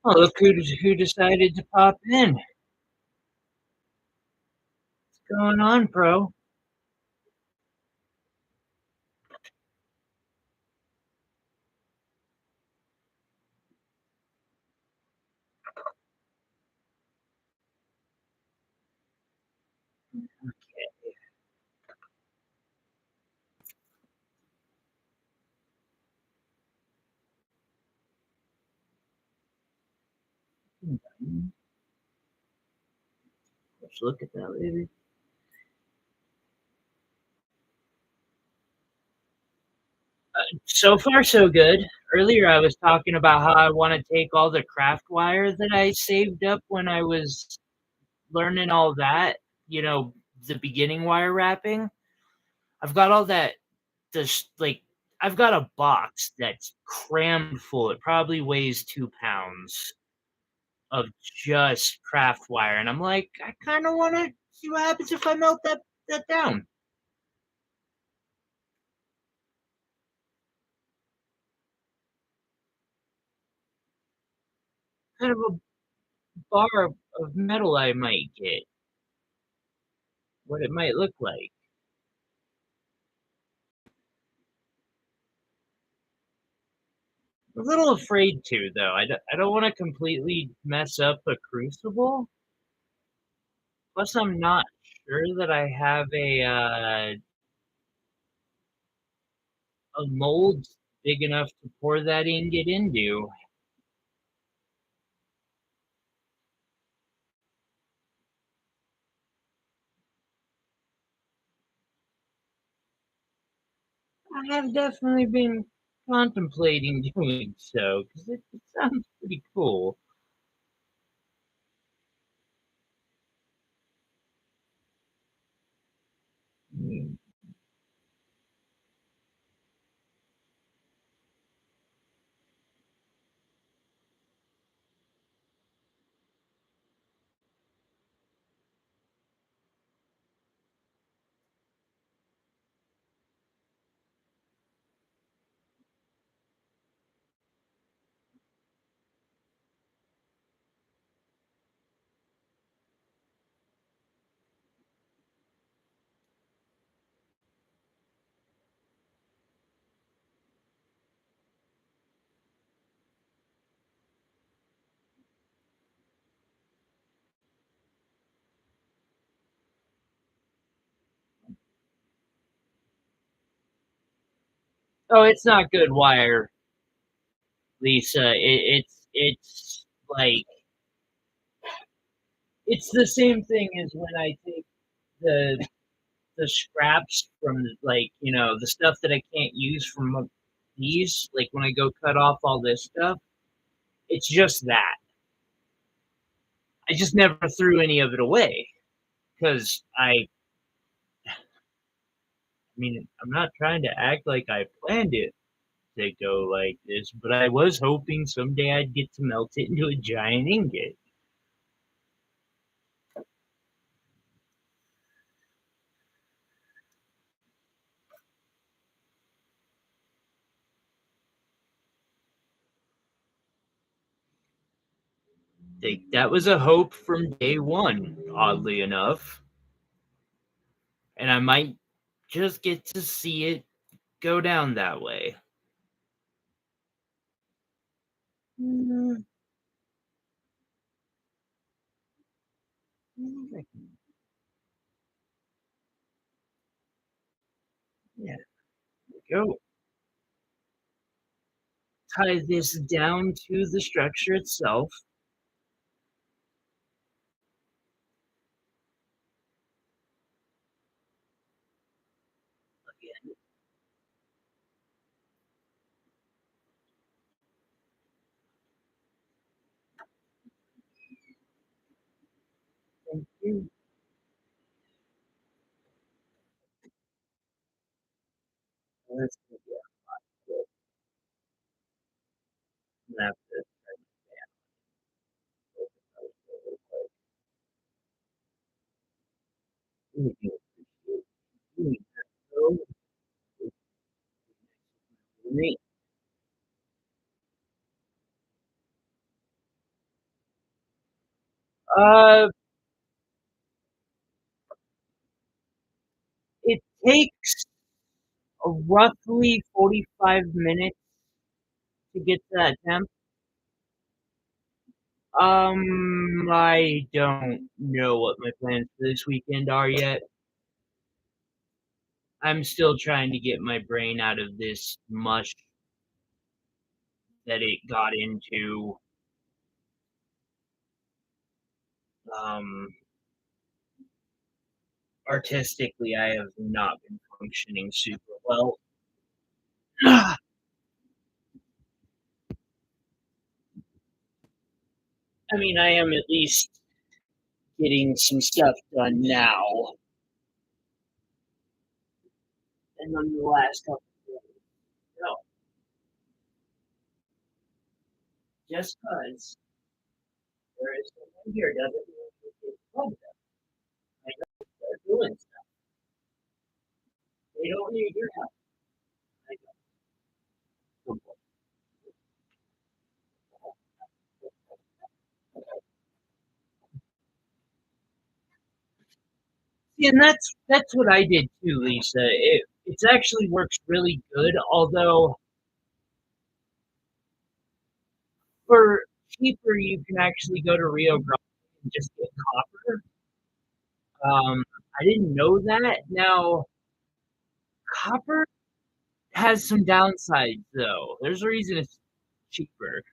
Oh, look who decided to pop in. What's going on, bro? Let's look at that, baby. So far, so good. Earlier, I was talking about how I want to take all the craft wire that I saved up when I was learning all that, you know, the beginning wire wrapping. I've got all that, this like, I've got a box that's crammed full. It probably weighs 2 pounds of just craft wire. And I'm like, I kind of want to see what happens if I melt that down. Kind of a bar of metal I might get, what it might look like. A little afraid to, though. I don't wanna completely mess up a crucible, plus I'm not sure that I have a mold big enough to pour that ingot into. I have definitely been contemplating doing so, 'cause it sounds pretty cool. Mm. Oh, it's not good wire, Lisa. It's like it's the same thing as when I take the scraps from, like, you know, the stuff that I can't use from these, like when I go cut off all this stuff, it's just that. I just never threw any of it away because I mean, I'm not trying to act like I planned it to go like this, but I was hoping someday I'd get to melt it into a giant ingot. Like, that was a hope from day one, oddly enough, and I might just get to see it go down that way. Mm, yeah, go tie this down to the structure itself. Again, thank you. That's gonna be a map that I really do appreciate. You so great. Uh, it takes roughly 45 minutes to get to that temp. I don't know what my plans for this weekend are yet. I'm still trying to get my brain out of this mush that it got into. Um, Artistically, I have not been functioning super well. I mean, I am at least getting some stuff done now, and then the last couple of days. No, just because there is someone here doesn't mean it's problem. I know they're doing stuff. They don't need your help. I know. See, and that's what I did too, Lisa. It's actually works really good, although for cheaper you can actually go to Rio Grande and just get copper. I didn't know that. Now, copper has some downsides though. There's a reason it's cheaper.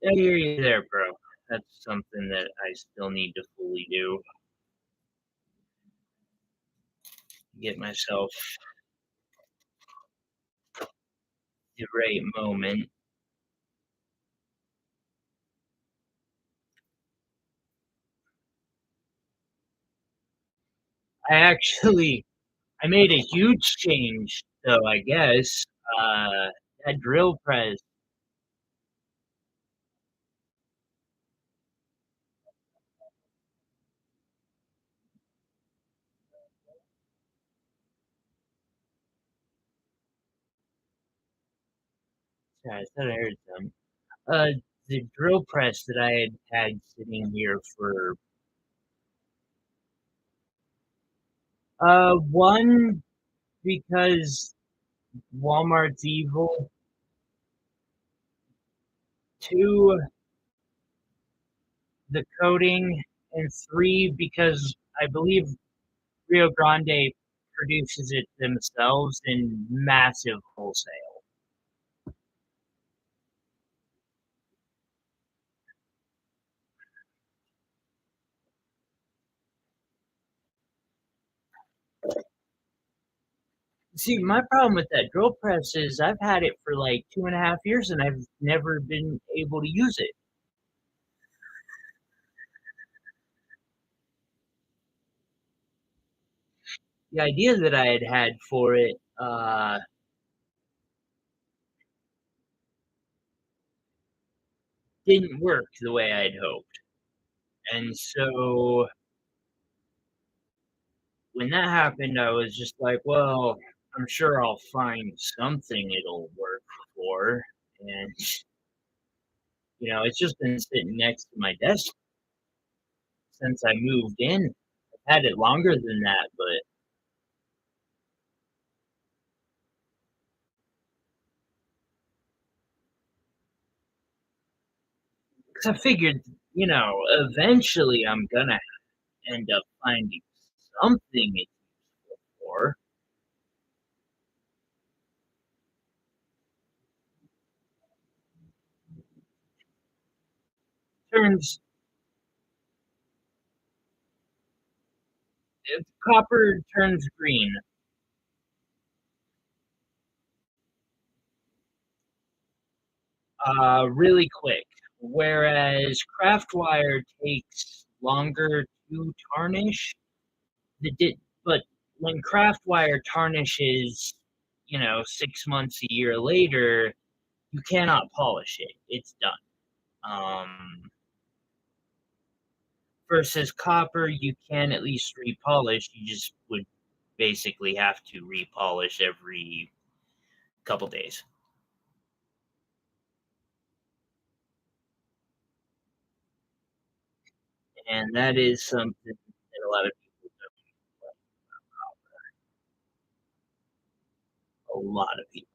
I hear you there, bro. That's something that I still need to fully do. Get myself the right moment. I made a huge change though, I guess. That drill press, I thought I heard some. The drill press that I had sitting here for one, because Walmart's evil. Two, the coating, and three, because I believe Rio Grande produces it themselves in massive wholesale. 'See, my problem with that drill press is I've had it for like 2.5 years and I've never been able to use it. The idea that I had for it didn't work the way I'd hoped. And so when that happened, I was just like, well, I'm sure I'll find something it'll work for. And, it's just been sitting next to my desk since I moved in. I've had it longer than that, but 'cause I figured, eventually I'm gonna end up finding something it's useful for. Turns If copper turns green, really quick, whereas craft wire takes longer to tarnish. But when craft wire tarnishes, 6 months, a year later, you cannot polish it. It's done. versus copper, you can at least repolish. You just would basically have to repolish every couple days. And that is something that a lot of people don't, a lot of people.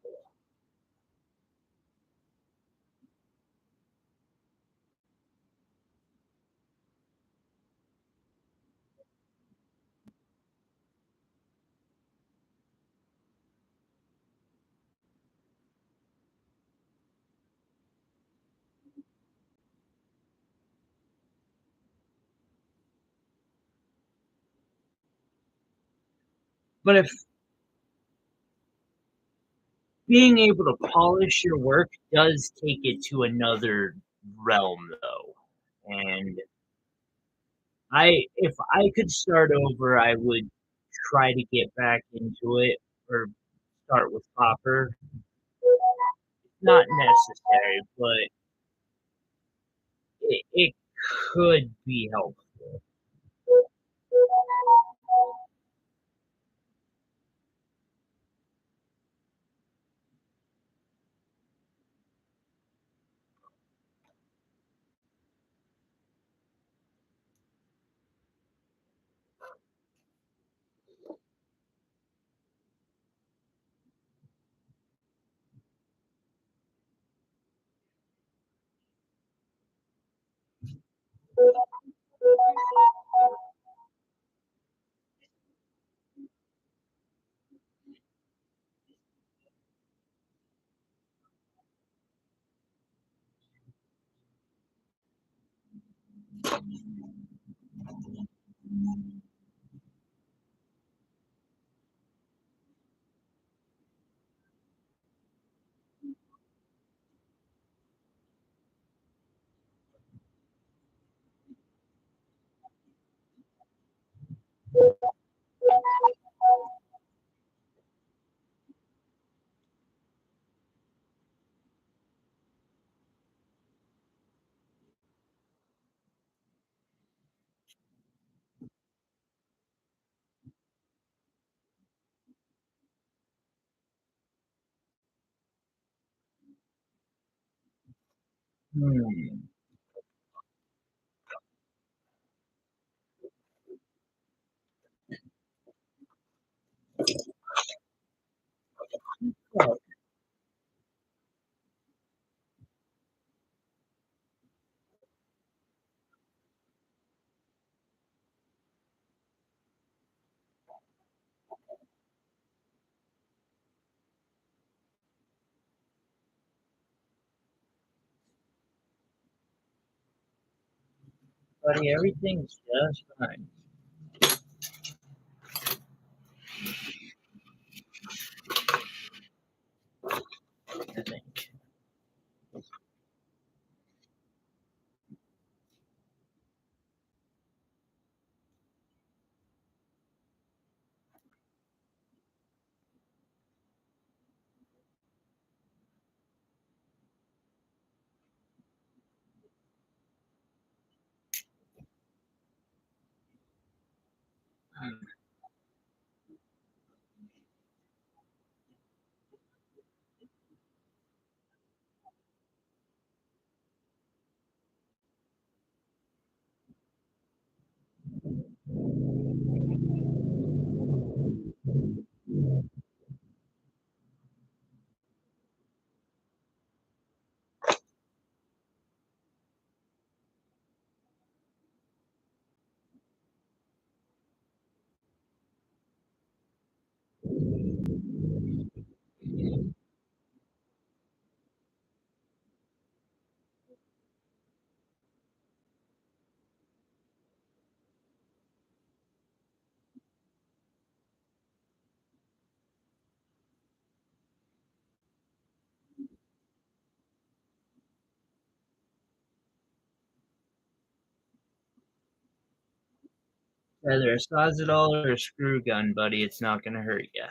But if being able to polish your work does take it to another realm, though, and if I could start over, I would try to get back into it or start with copper. Not necessary, but it could be helpful. Hmm. Well, buddy, everything's just fine, I think. Either a Sawzall or a screw gun, buddy, it's not gonna hurt you.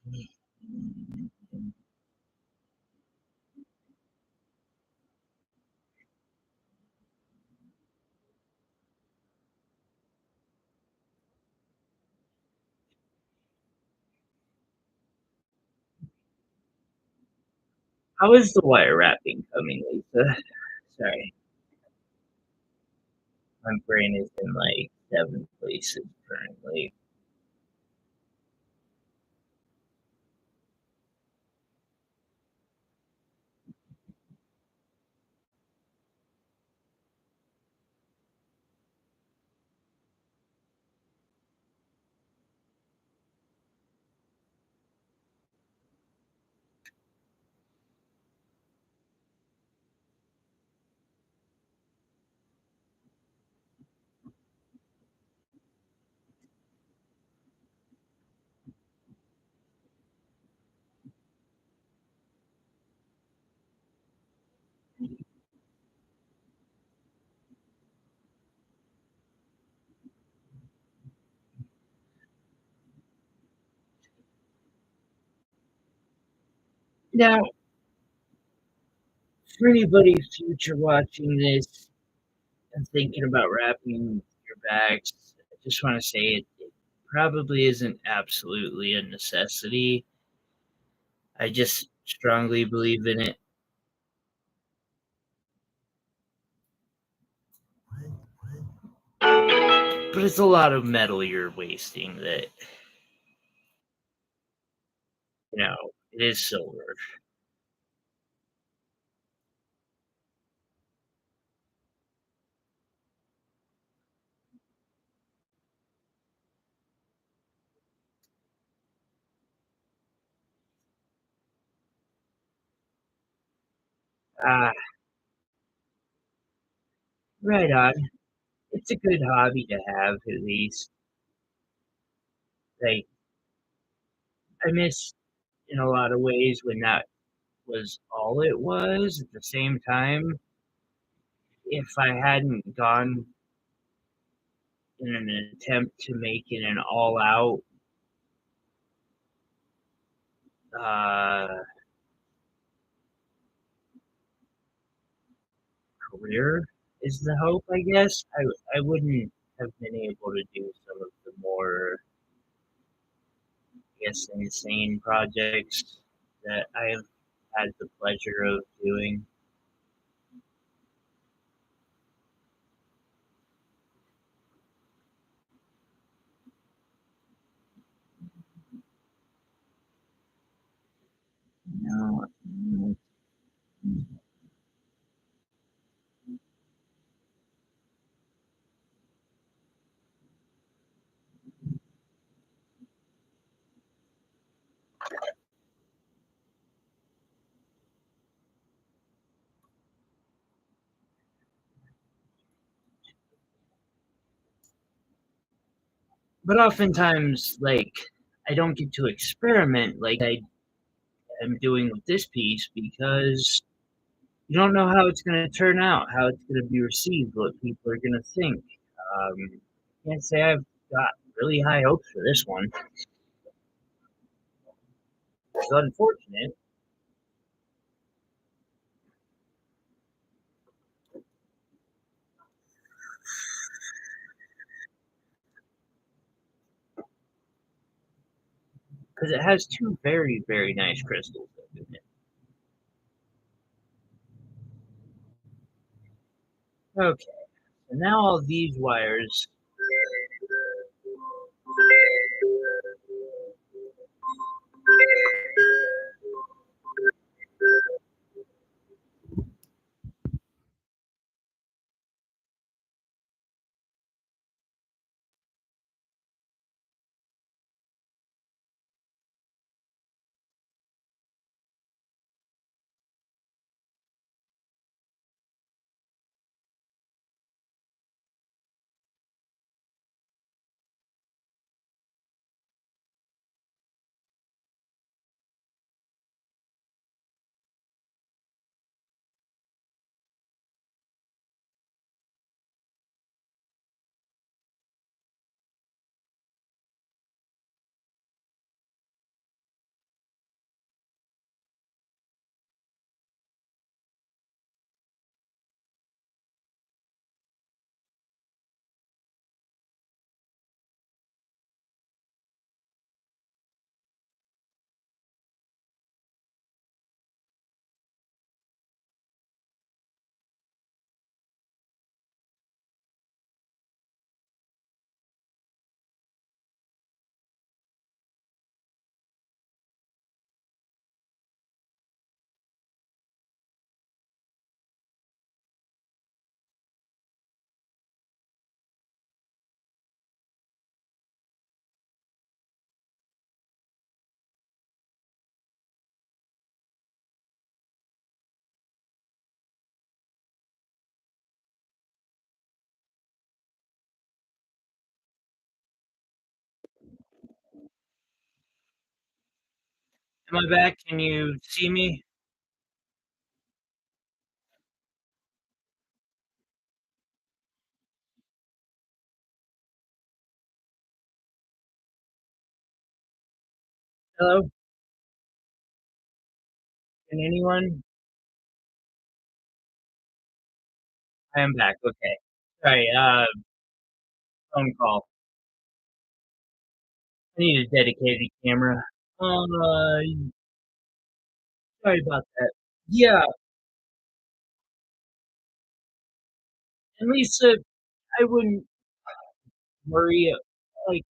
How is the wire wrapping coming, Lisa? Sorry, my brain is in like 7 places currently. Now, for anybody future watching this and thinking about wrapping your bags, I just want to say it probably isn't absolutely a necessity. I just strongly believe in it. But it's a lot of metal you're wasting that, it is silver. Ah, right on. It's a good hobby to have, at least. Like, I miss in a lot of ways when that was all it was. At the same time, if I hadn't gone in an attempt to make it an all out uh, career, is the hope, I guess. I wouldn't have been able to do some of the more, I guess, insane projects that I have had the pleasure of doing. No, but oftentimes, like, I don't get to experiment like I am doing with this piece because you don't know how it's going to turn out, how it's going to be received, what people are going to think. Can't say I've got really high hopes for this one. It's unfortunate because it has two very, very nice crystals in it. Okay, so now all these wires. Am I back? Can you see me? Hello? Can anyone? I am back, okay. Sorry, phone call. I need a dedicated camera. Uh, sorry about that. Yeah, and Lisa, I wouldn't worry, like,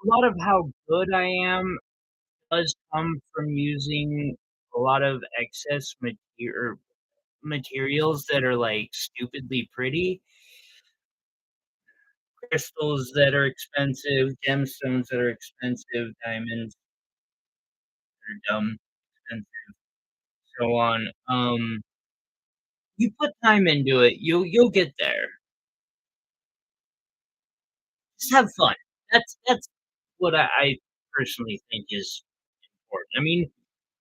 a lot of how good I am does come from using a lot of excess materials that are, like, stupidly pretty, crystals that are expensive, gemstones that are expensive, diamonds that are dumb, expensive, so on. You put time into it, you'll get there. Just have fun. That's what I personally think is important. I mean,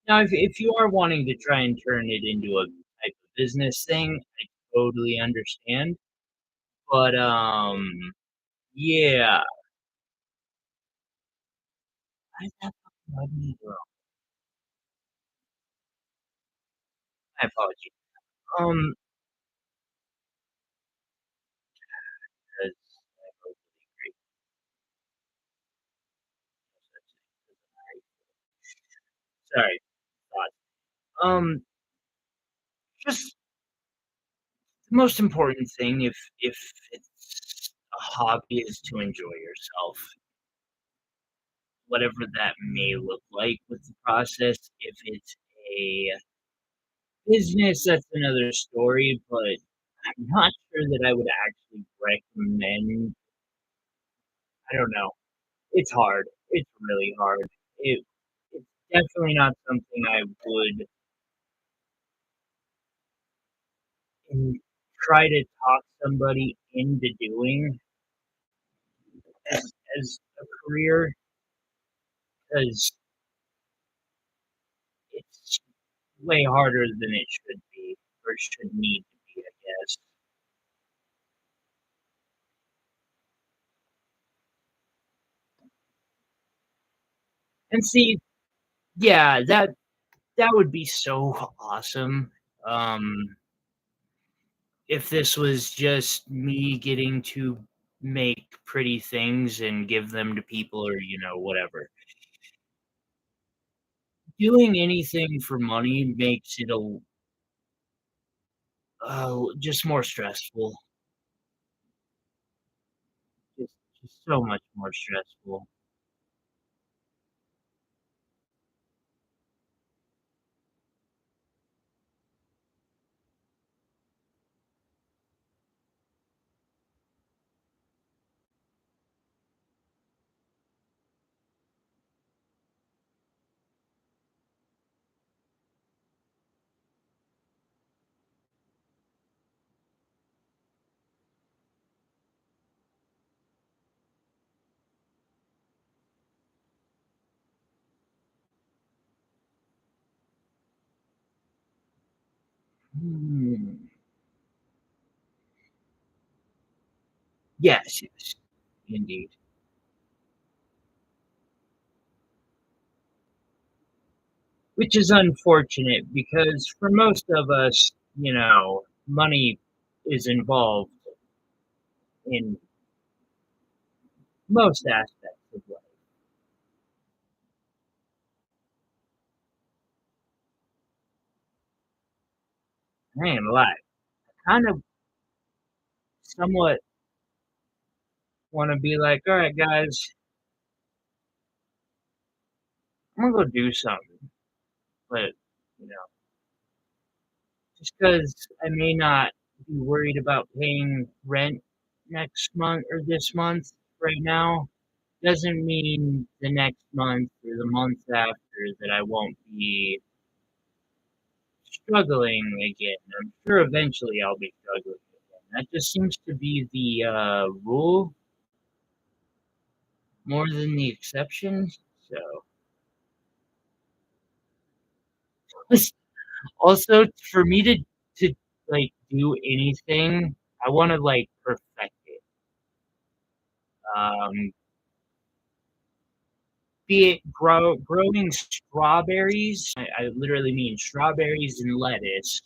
now if you are wanting to try and turn it into a type of business thing, I totally understand. But, yeah. Why is that fucking bugging me, bro? My apologies. Um, 'Cause I totally agree. No such thing as a right. Sorry, thought. Just the most important thing if it's a hobby is to enjoy yourself, whatever that may look like with the process. If it's a business, that's another story, but I'm not sure that I would actually recommend. I don't know. It's hard. It's really hard. It's definitely not something I would in try to talk somebody into doing as a career, 'cause it's way harder than it should be or should need to be, I guess. And see, yeah, that would be so awesome, um, if this was just me getting to make pretty things and give them to people or, whatever. Doing anything for money makes it just more stressful, just just so much more stressful. Hmm. Yes, yes, indeed. Which is unfortunate because for most of us, money is involved in most aspects of life. I ain't gonna lie. I kind of somewhat want to be like, all right, guys, I'm gonna go do something, but you know, just because I may not be worried about paying rent next month or this month right now doesn't mean the next month or the month after that I won't be struggling again. I'm sure eventually I'll be struggling again. That just seems to be the rule more than the exception. So Also, for me to like do anything, I want to like perfect it. Um, be it growing strawberries. I literally mean strawberries and lettuce.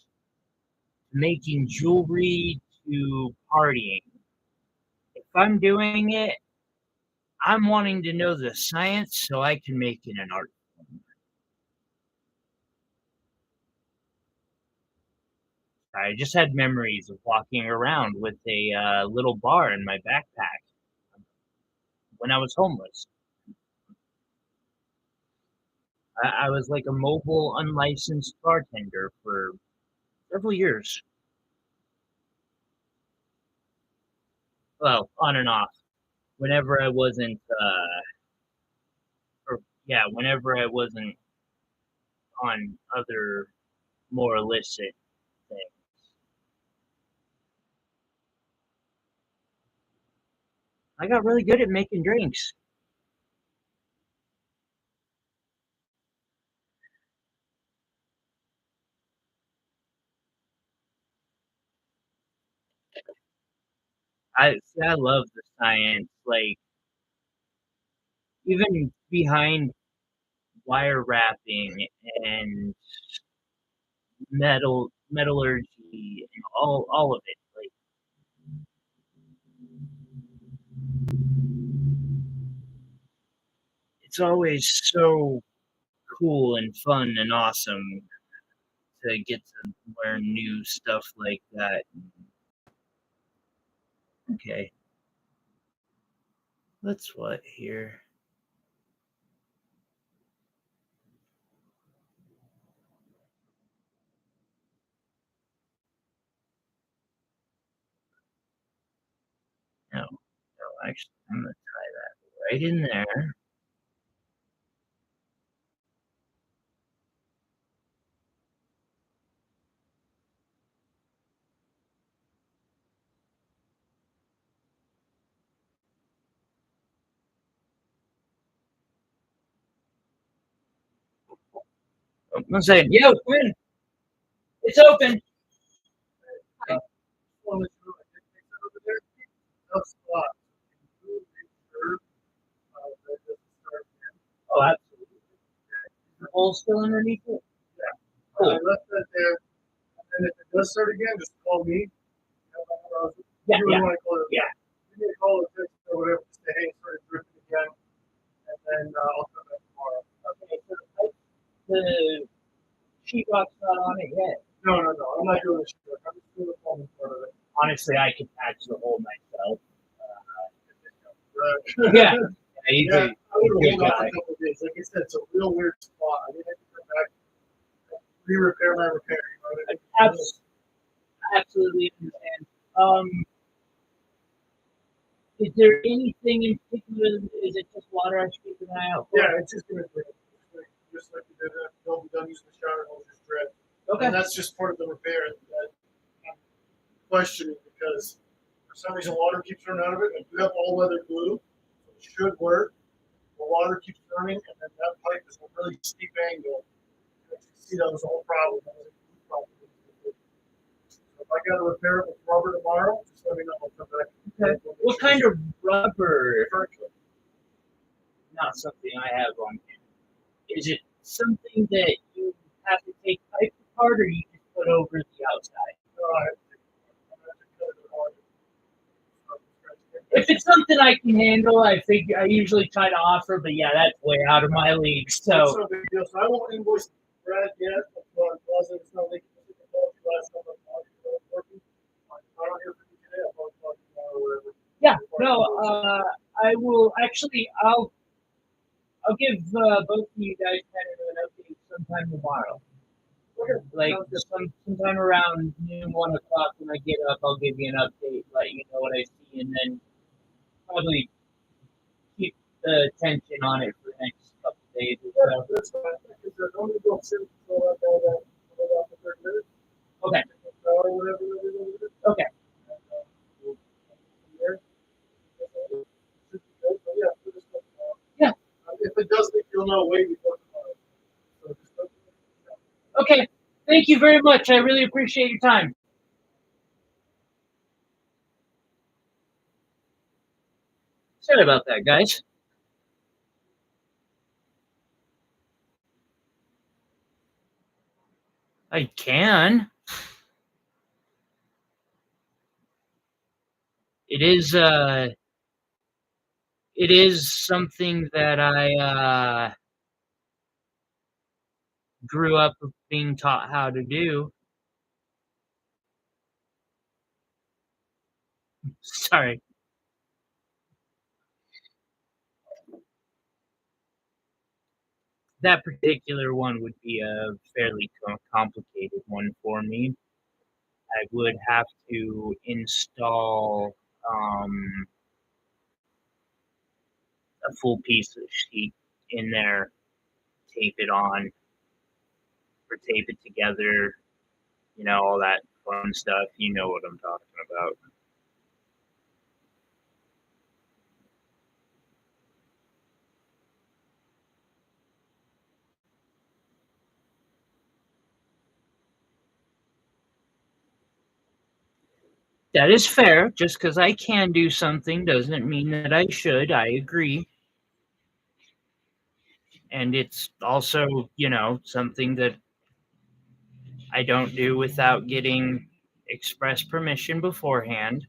Making jewelry to partying. If I'm doing it, I'm wanting to know the science so I can make it an art form. I just had memories of walking around with a little bar in my backpack when I was homeless. I was like a mobile, unlicensed bartender for several years. Well, on and off. Whenever I wasn't, or yeah, whenever I wasn't on other more illicit things. I got really good at making drinks. I love the science, like even behind wire wrapping and metallurgy and all of it. Like it's always so cool and fun and awesome to get to learn new stuff like that. Okay, let's what here? No, no, actually, I'm gonna tie that right in there. Oh, I'm saying, yo, Quinn, it's open. Okay. Oh, absolutely. The hole still underneath it? Cool. I left that there, and if it does start again, just call me. Yeah, yeah, yeah. Give me a call or text or whatever to say, hey, started drifting again, and then I'll come back tomorrow. Okay, so the sheetrock's not on it yet. No, no, no. I'm not doing the sheetrock. I'm just doing the foam in front of it. Honestly, I could patch the hole myself. Right. Yeah. He's yeah, I would have hold off a couple of days. Like I said, it's a real weird spot. I didn't have to come back, re-repair my repair. You know what I mean? Absolutely understand. Is there anything in particular? Is it just water I should keep an eye out for? Yeah, it's just gonna drip. Just like you did that. Don't be done using the shower, it'll just drip. Okay. And that's just part of the repair that I'm questioning because for some reason water keeps running out of it. And we have all weather glue, so it should work. The water keeps running, and then that pipe is a really steep angle. You see, that was the whole problem. So if I got to repair it with rubber tomorrow, just let me know. I'll come back. Okay. What kind of rubber? Not something I have on hand. Is it something that you have to take pipe apart, or you just put over the outside? If it's something I can handle, I usually try to offer, but yeah, that's way out of my league. So, that's no big deal. So I won't invoice Brad yet. It's not like last time I'm working. I don't hear from you today. I'll talk tomorrow or whatever. Yeah, no, I will actually. I'll give both of you guys kind of an update sometime tomorrow. Like sometime around noon, 1 o'clock when I get up, I'll give you an update, let you know what I see, and then probably keep the attention on it for the next couple of days or so. That's fine. Because I'm only going to sit for about 30 minutes. Okay. Okay. Yeah. If it does leak, you'll know way before tomorrow. So just Okay. Thank you very much. I really appreciate your time. Sorry about that, guys. I can. It is it is something that I grew up being taught how to do. Sorry. That particular one would be a fairly complicated one for me. I would have to install a full piece of sheet in there, tape it on, or tape it together, all that fun stuff. You know what I'm talking about. That is fair. Just because I can do something doesn't mean that I should. I agree. And it's also, something that I don't do without getting express permission beforehand.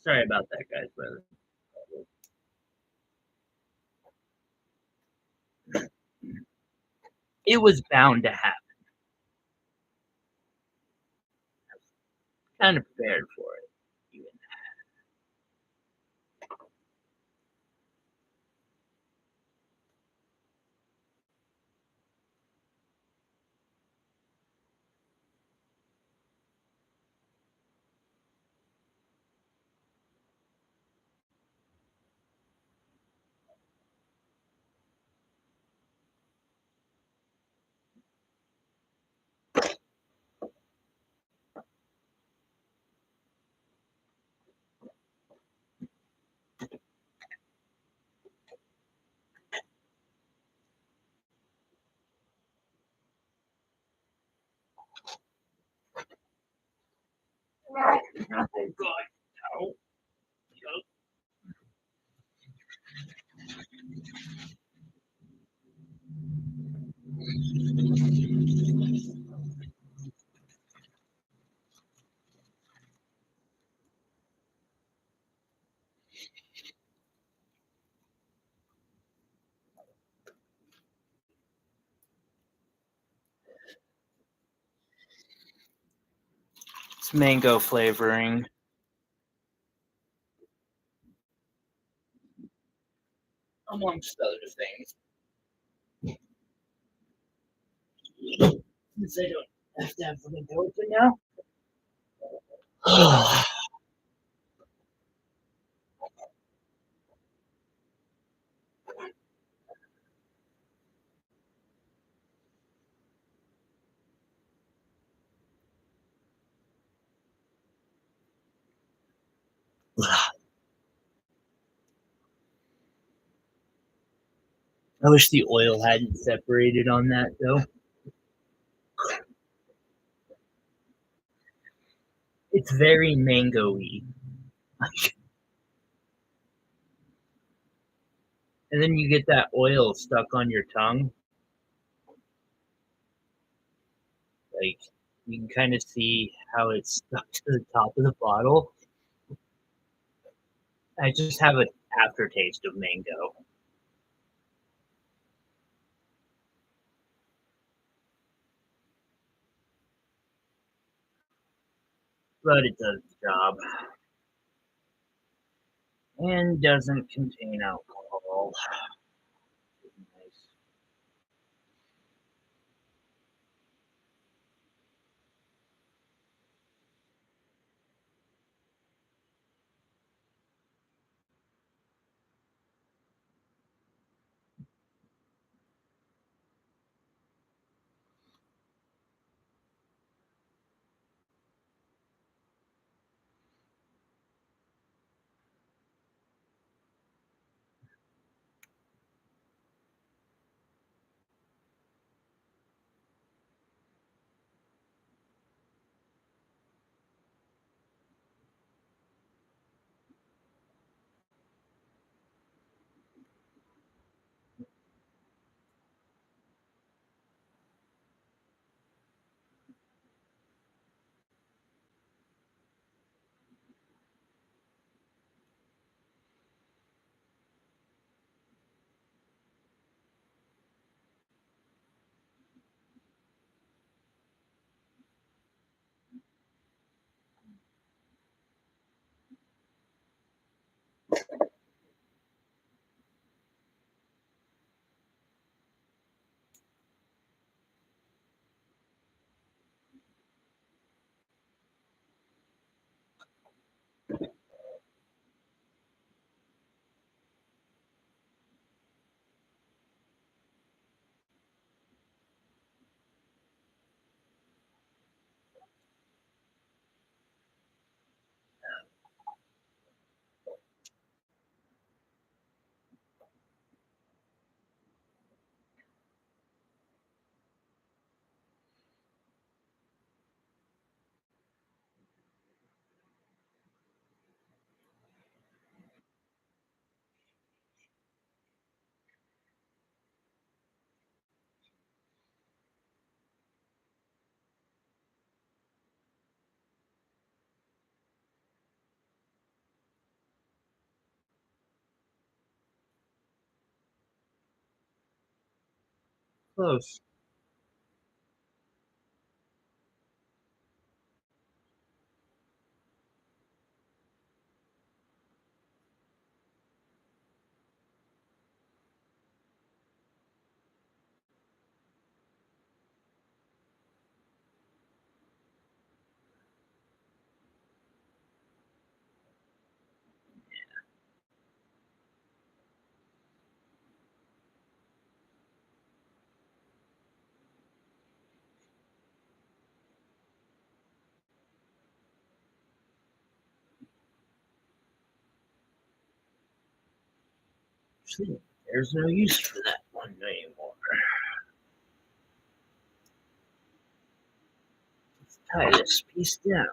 Sorry about that, guys, but it was bound to happen. Kind of prepared for it. Even. Oh God! No. It's mango flavoring, amongst other things. Since I don't have to have the window open now. I wish the oil hadn't separated on that though. It's very mango-y. And then you get that oil stuck on your tongue. Like you can kind of see how it's stuck to the top of the bottle. I just have an aftertaste of mango, but it does the job and doesn't contain alcohol. wall. Nice. Close. See, there's no use for that one anymore. Let's tie this piece down.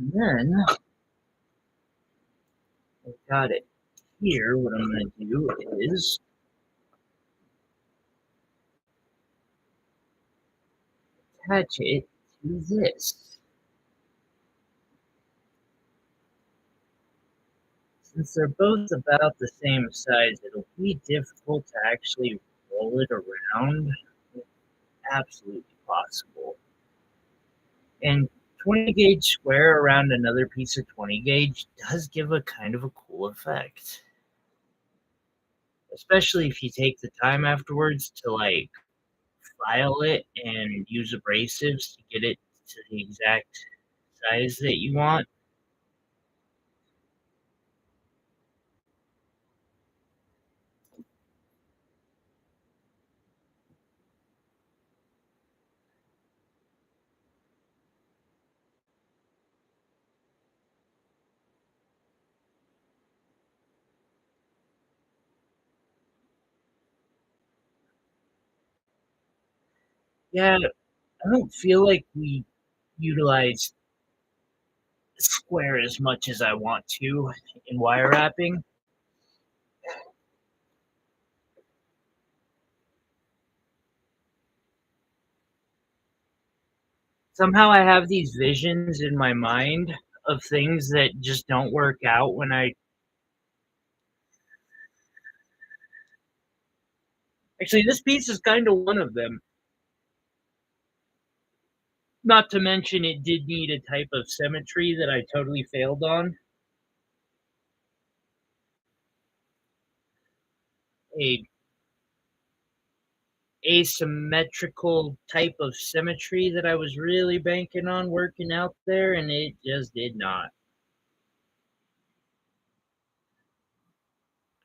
And then I got it here. What I'm going to do is attach it to this. Since they're both about the same size, it'll be difficult to actually roll it around. Absolutely possible. And 20 gauge square around another piece of 20 gauge does give a kind of a cool effect. Especially if you take the time afterwards to like file it and use abrasives to get it to the exact size that you want. Yeah, I don't feel like we utilize square as much as I want to in wire wrapping. Somehow I have these visions in my mind of things that just don't work out when I actually, this piece is kind of one of them. Not to mention it did need a type of symmetry that I totally failed on. A asymmetrical type of symmetry that I was really banking on working out there, and it just did not.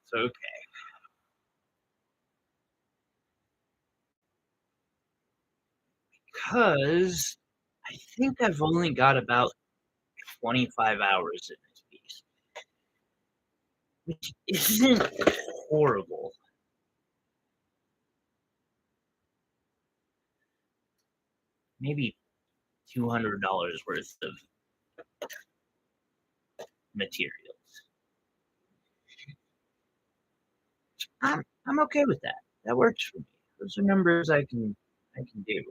So, because I think I've only got about 25 hours in this piece, which isn't horrible. Maybe $200 worth of materials. I'm okay with that. That works for me. Those are numbers I can do.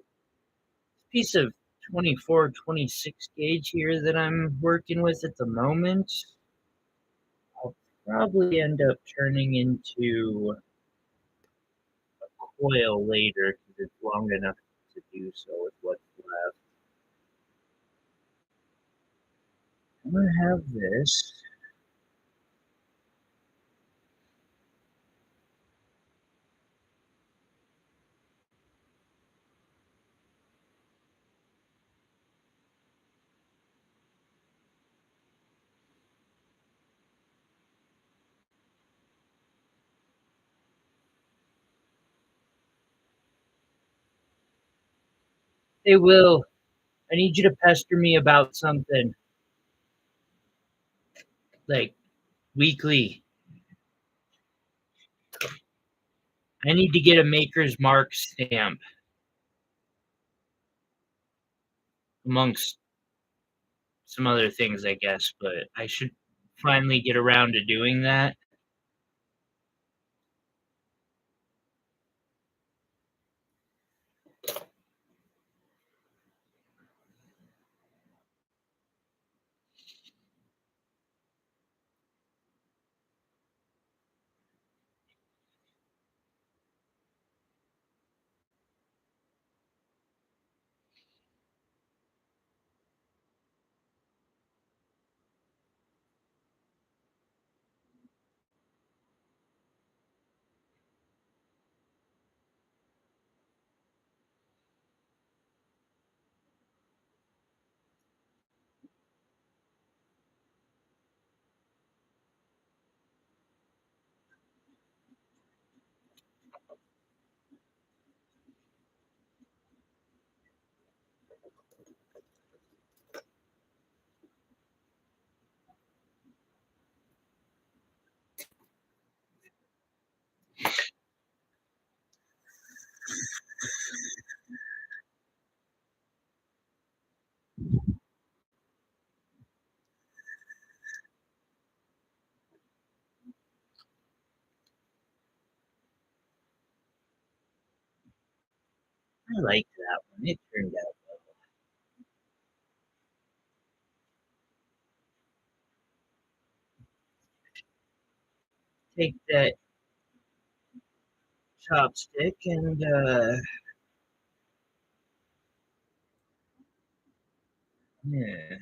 Piece of 24, 26 gauge here that I'm working with at the moment, I'll probably end up turning into a coil later because it's long enough to do so with what's left. I'm gonna have this. Hey, Will, I need you to pester me about something like weekly. I need to get a Maker's Mark stamp amongst some other things, I guess, but I should finally get around to doing that. I liked that one. It turned out well. take that chopstick and yeah.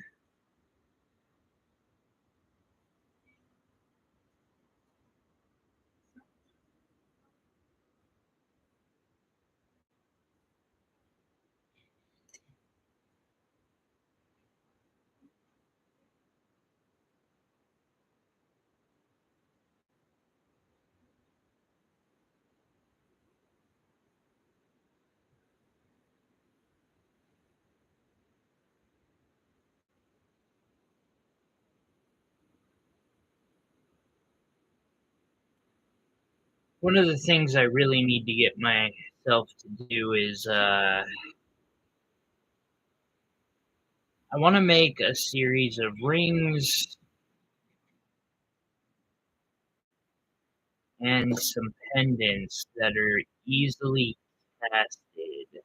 One of the things I really need to get myself to do is I want to make a series of rings and some pendants that are easily casted.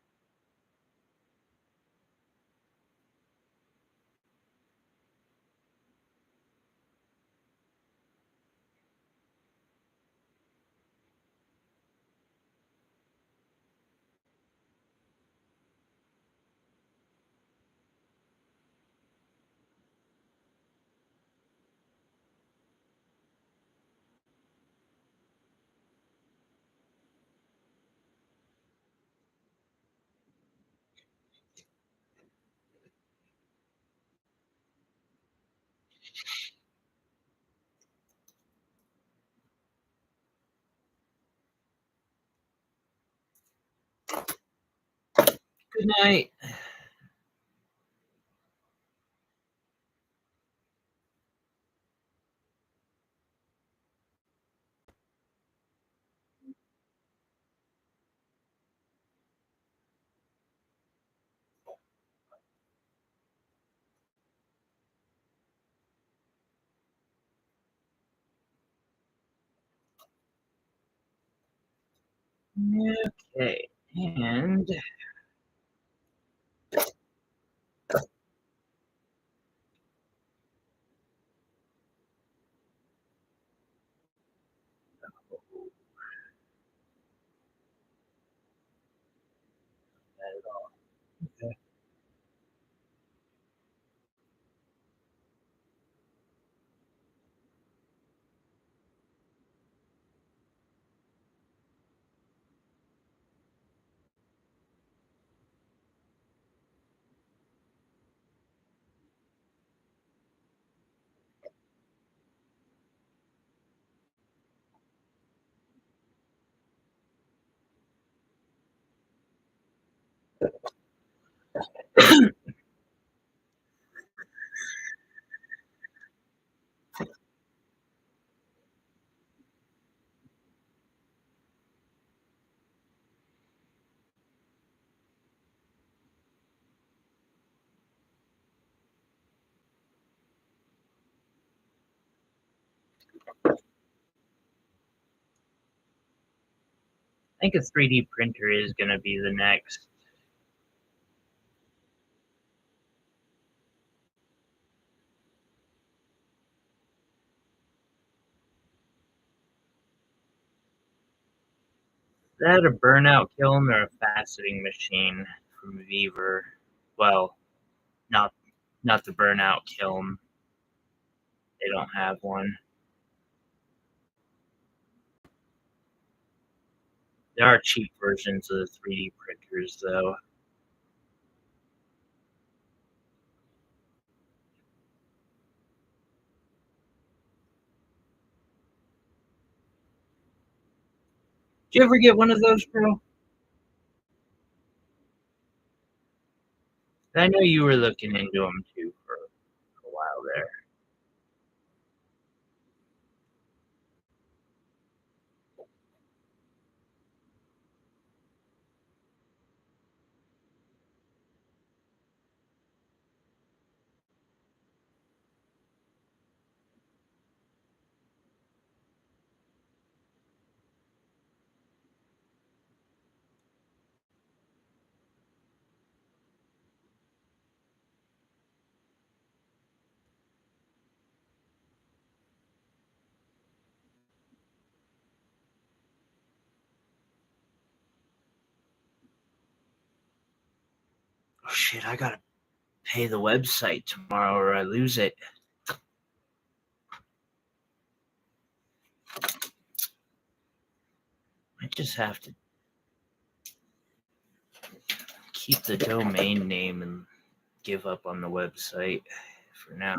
Good night. Okay, and okay. I think a 3D printer is going to be the next. That a burnout kiln or a faceting machine from Beaver? Well, not not the burnout kiln. They don't have one. There are cheap versions of the 3D printers, though. Did you ever get one of those, bro? I know you were looking into them too for a while there. Oh, shit, I gotta pay the website tomorrow or I lose it. I just have to keep the domain name and give up on the website for now.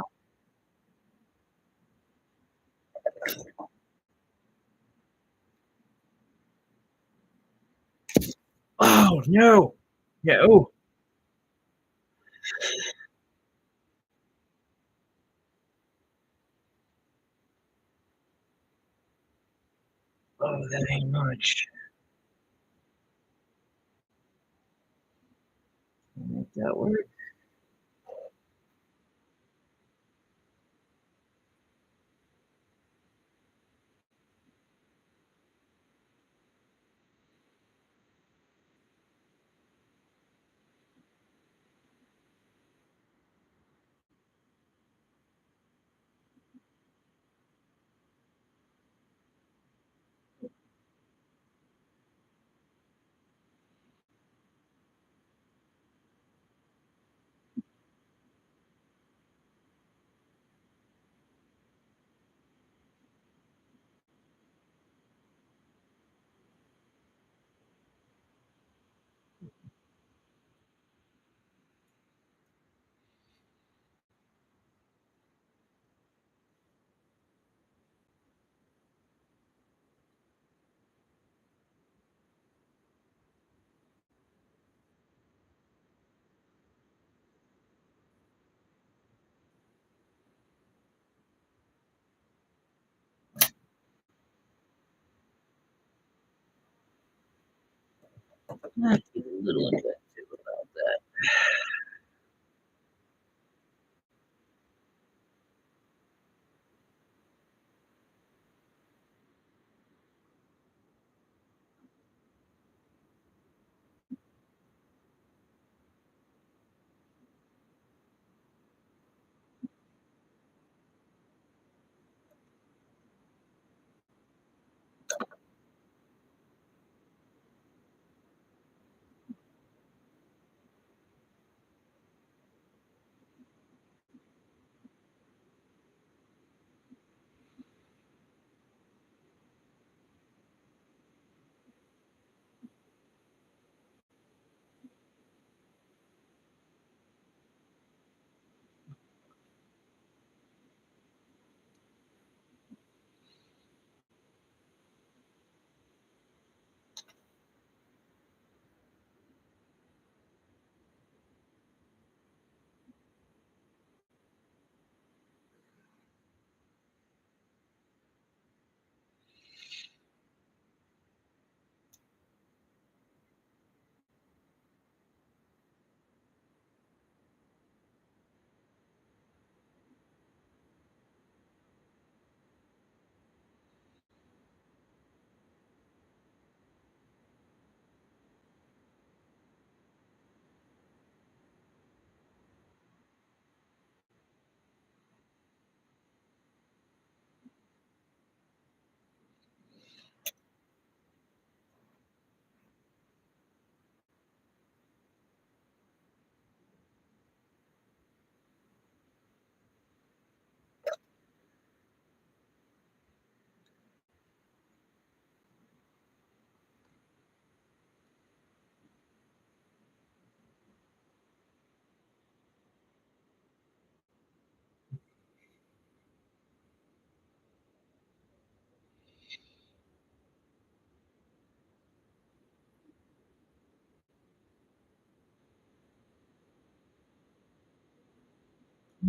Oh, no. Yeah. Oh, that ain't much. Make that work. I'd be a little inventive about that.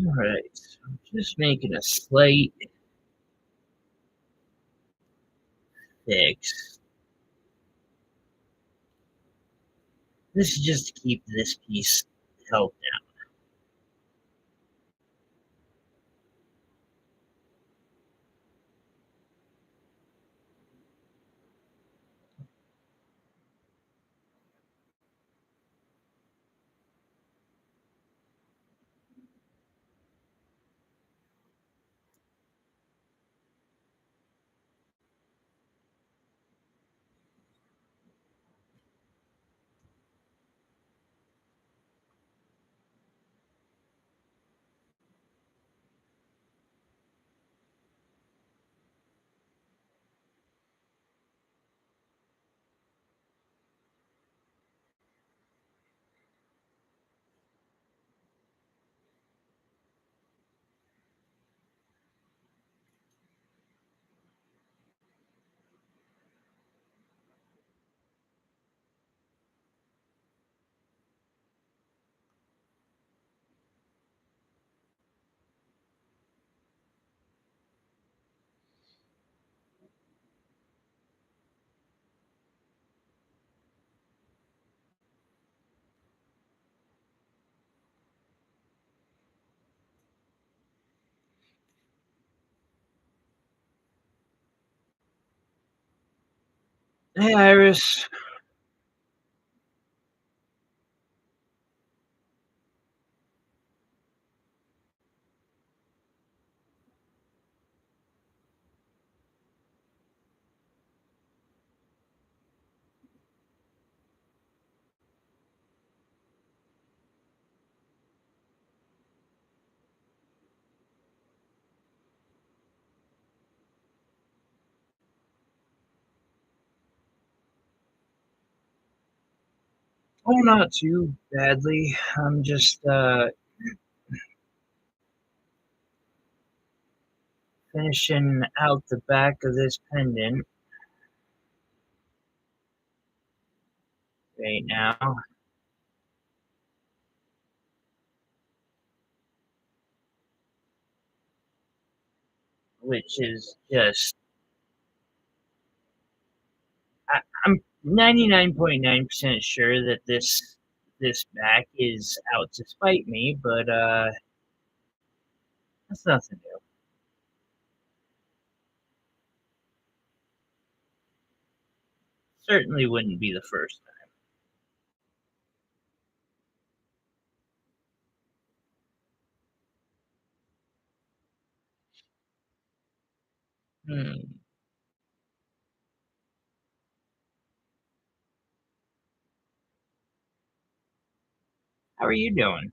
All right. So I'm just making a slight fix. This is just to keep this piece held down. Hey, Iris. Oh, not too badly. I'm just finishing out the back of this pendant right now, which is just I'm 99.9% sure that this back is out to spite me, but that's nothing new. Certainly wouldn't be the first time. How are you doing?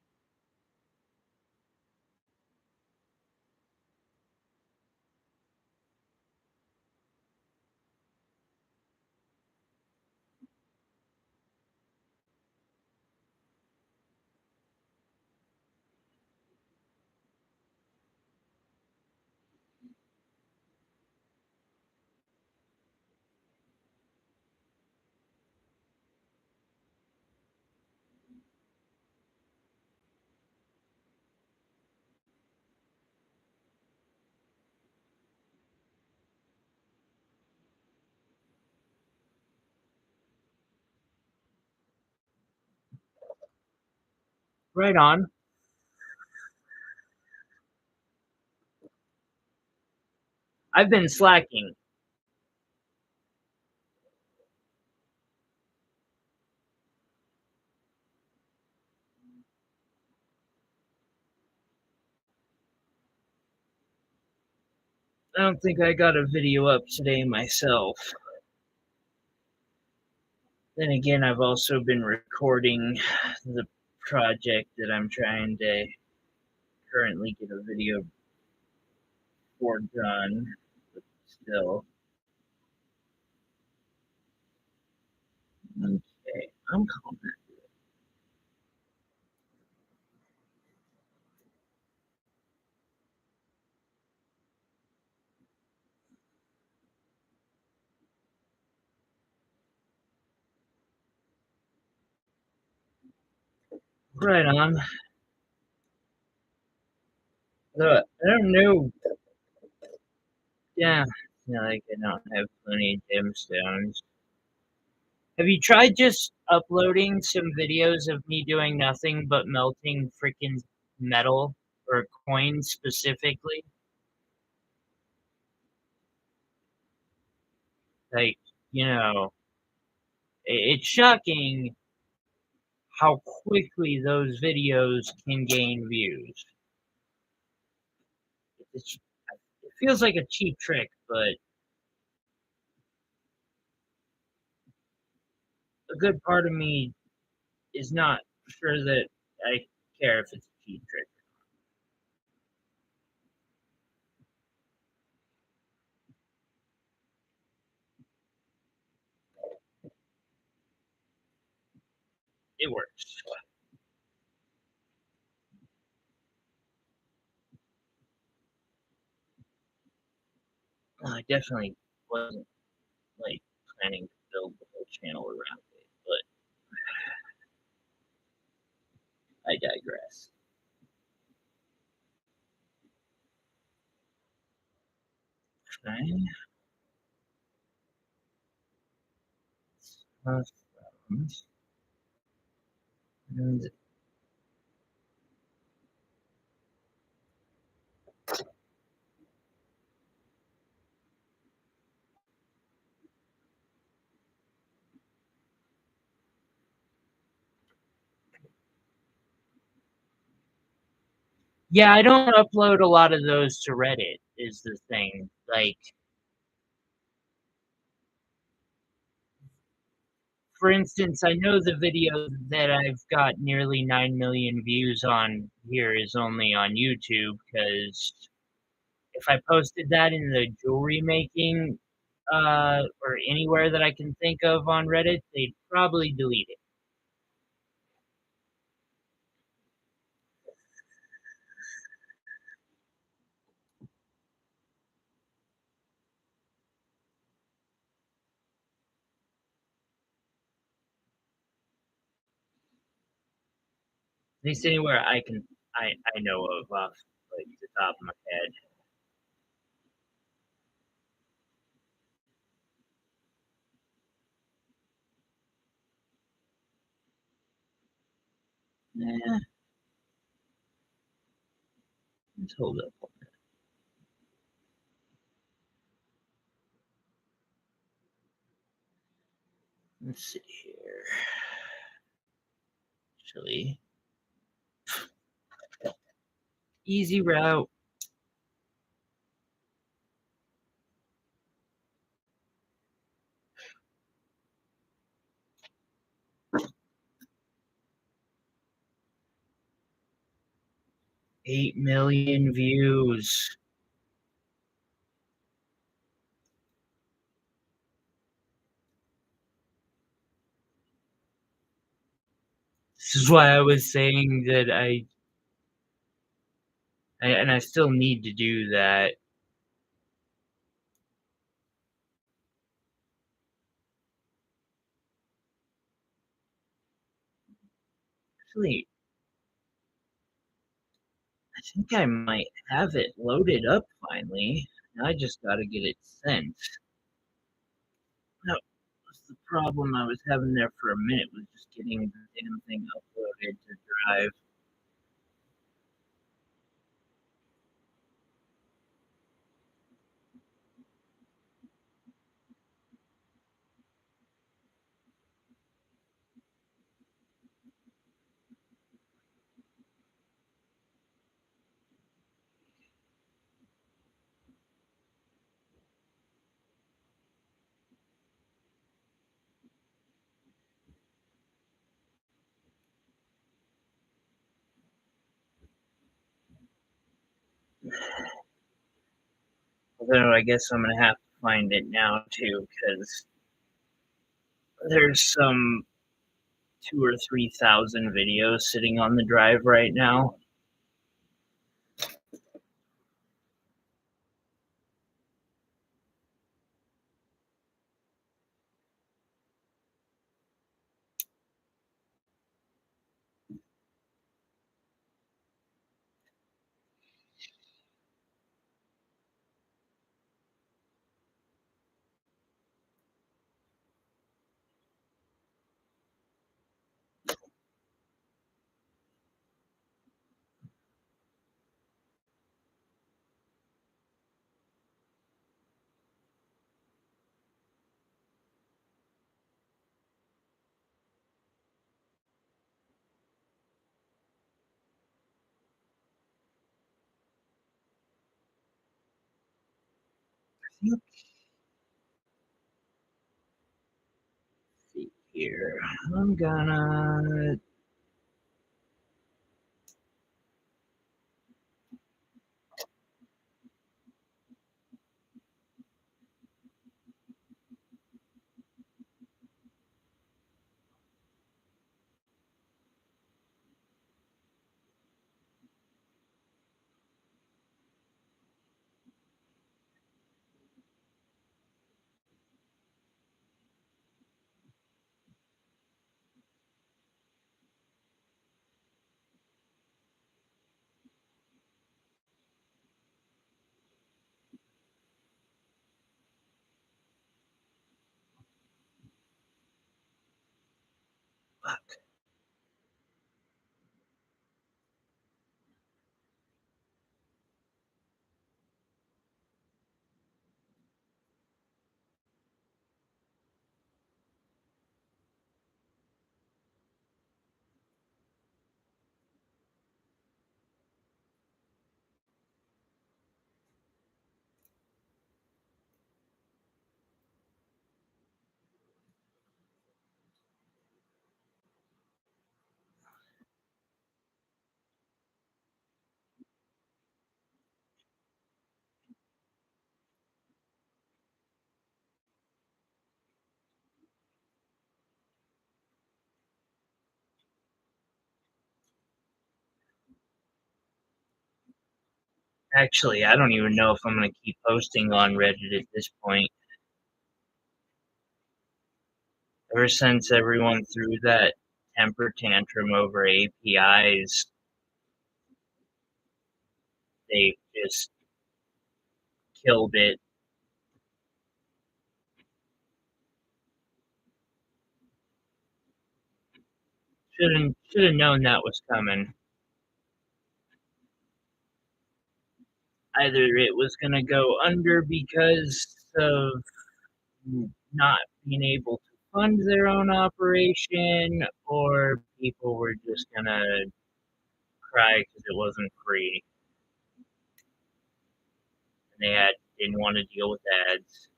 Right on. I've been slacking. I don't think I got a video up today myself. Then again, I've also been recording the project that I'm trying to currently get a video for done. But still, okay, I'm calm. Right on. I don't know. Yeah, like I don't have plenty of gemstones. Have you tried just uploading some videos of me doing nothing but melting freaking metal or coins specifically? Like, you know, it's shocking how quickly those videos can gain views. It's, it feels like a cheap trick, but a good part of me is not sure that I care if it's a cheap trick. It works. I definitely wasn't like planning to build the whole channel around it, but I digress. Okay. And Yeah, I don't upload a lot of those to Reddit is the thing. Like, for instance, I know the video that I've got nearly 9 million views on here is only on YouTube because if I posted that in the jewelry making, or anywhere that I can think of on Reddit, they'd probably delete it. At least anywhere I know of off, like, the top of my head. Eh, let's hold up. Let's see here. Actually, easy route. 8 million views. This is why I was saying that I still need to do that. Actually, I think I might have it loaded up finally. I just gotta get it sent. That was the problem I was having there for a minute, was just getting the damn thing uploaded to Drive. Although I guess I'm gonna have to find it now too, because there's some 2 or 3,000 videos sitting on the drive right now. Let's see here. I'm gonna fuck. Actually, I don't even know if I'm gonna keep posting on Reddit at this point. Ever since everyone threw that temper tantrum over APIs, they just killed it. Should have known that was coming. Either it was gonna go under because of not being able to fund their own operation, or people were just gonna cry because it wasn't free and didn't want to deal with ads.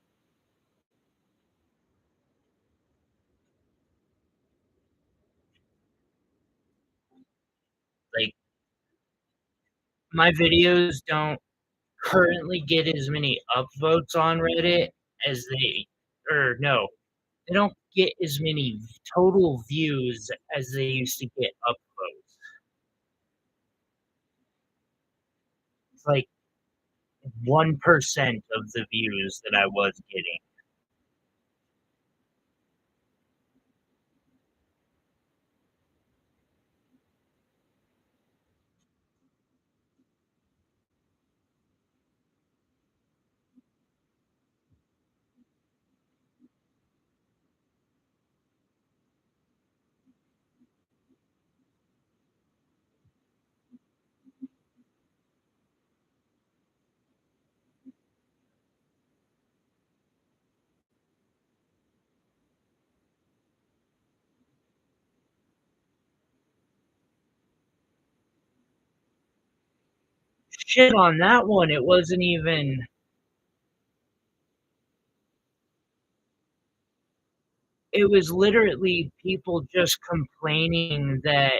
Like, my videos don't currently get as many upvotes on Reddit as or no, they don't get as many total views as they used to get upvotes. It's like 1% of the views that I was getting. Shit on that one, it wasn't even it was literally people just complaining that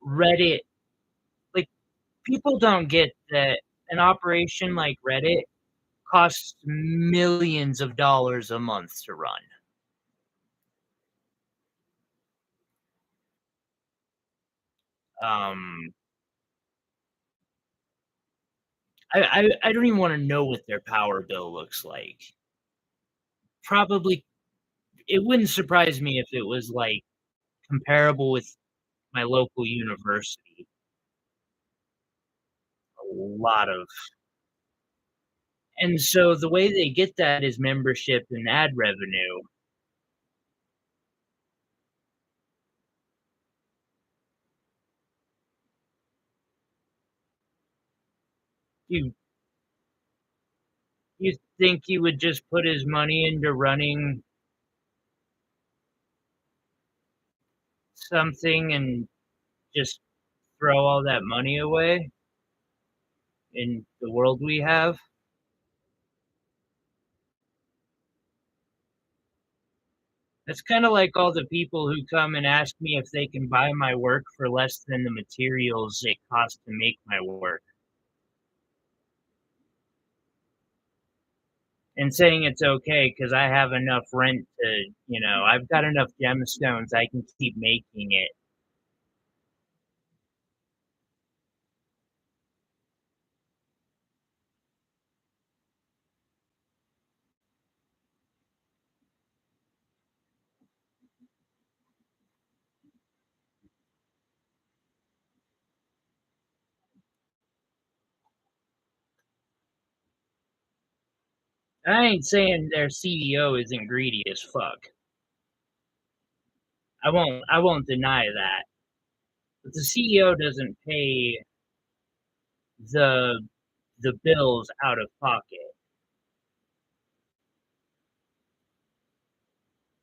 Reddit like, people don't get that an operation like Reddit costs millions of dollars a month to run. Um, I don't even wanna know what their power bill looks like. Probably it wouldn't surprise me if it was, like, comparable with my local university. A lot of and so the way they get that is membership and ad revenue. You you think he would just put his money into running something and just throw all that money away in the world we have? It's kinda like all the people who come and ask me if they can buy my work for less than the materials it costs to make my work, and saying it's okay because I have enough rent to I've got enough gemstones, I can keep making it. I ain't saying their CEO isn't greedy as fuck. I won't deny that, but the CEO doesn't pay the the bills out of pocket,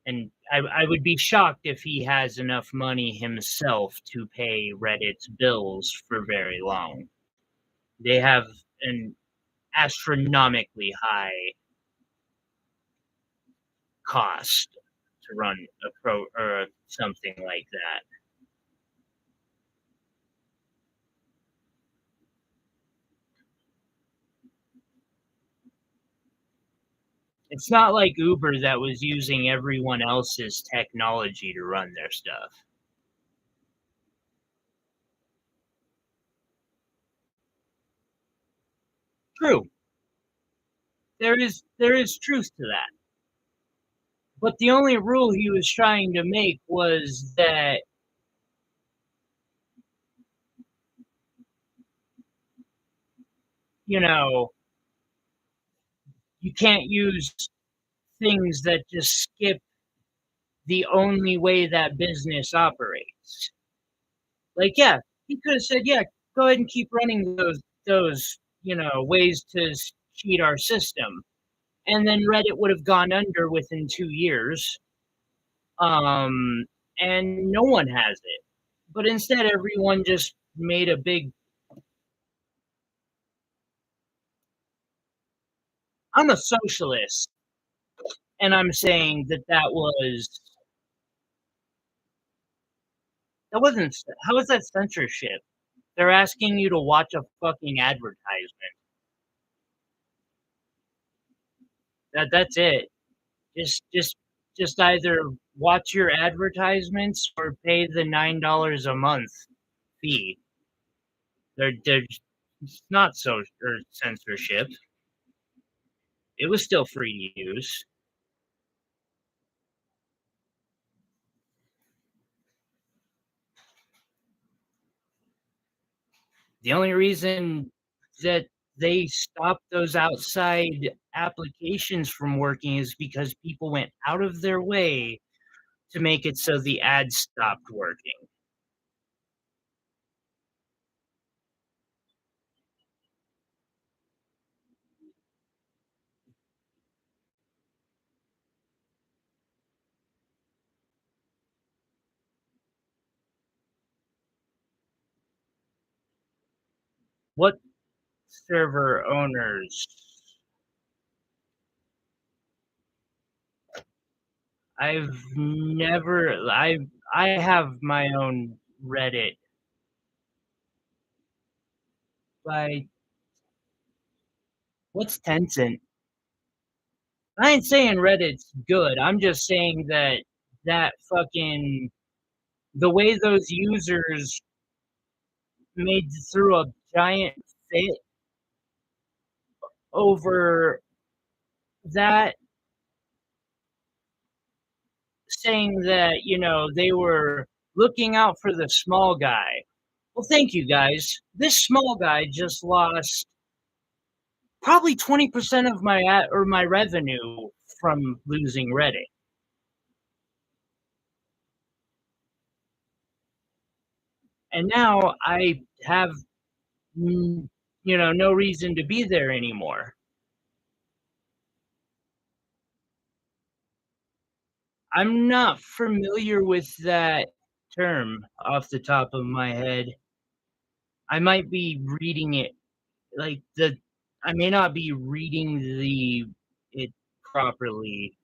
and I would be shocked if he has enough money himself to pay Reddit's bills for very long. They have an astronomically high cost to run a pro or something like that. It's not like Uber that was using everyone else's technology to run their stuff. True. There is truth to that. But the only rule he was trying to make was that, you know, you can't use things that just skip the only way that business operates. Like, yeah, he could have said, "Yeah, go ahead and keep running those ways to cheat our system," and then Reddit would have gone under within 2 years, um, and no one has it. But instead, everyone just made a big. I'm a socialist, and I'm saying that that wasn't how is that censorship? They're asking you to watch a fucking advertisement. That's it. Just either watch your advertisements or pay the $9 a month fee. They're it's not so or censorship. It was still free to use. The only reason that they stopped those outside applications from working is because people went out of their way to make it so the ads stopped working. What server owners? I have my own Reddit by what's Tencent? I ain't saying Reddit's good. I'm just saying that fucking the way those users made through a giant fit over that, saying that, they were looking out for the small guy. Well, thank you guys. This small guy just lost probably 20% of my revenue from losing Reddit. And now I have no reason to be there anymore. I'm not familiar with that term off the top of my head. I might be reading it like the I may not be reading the it properly.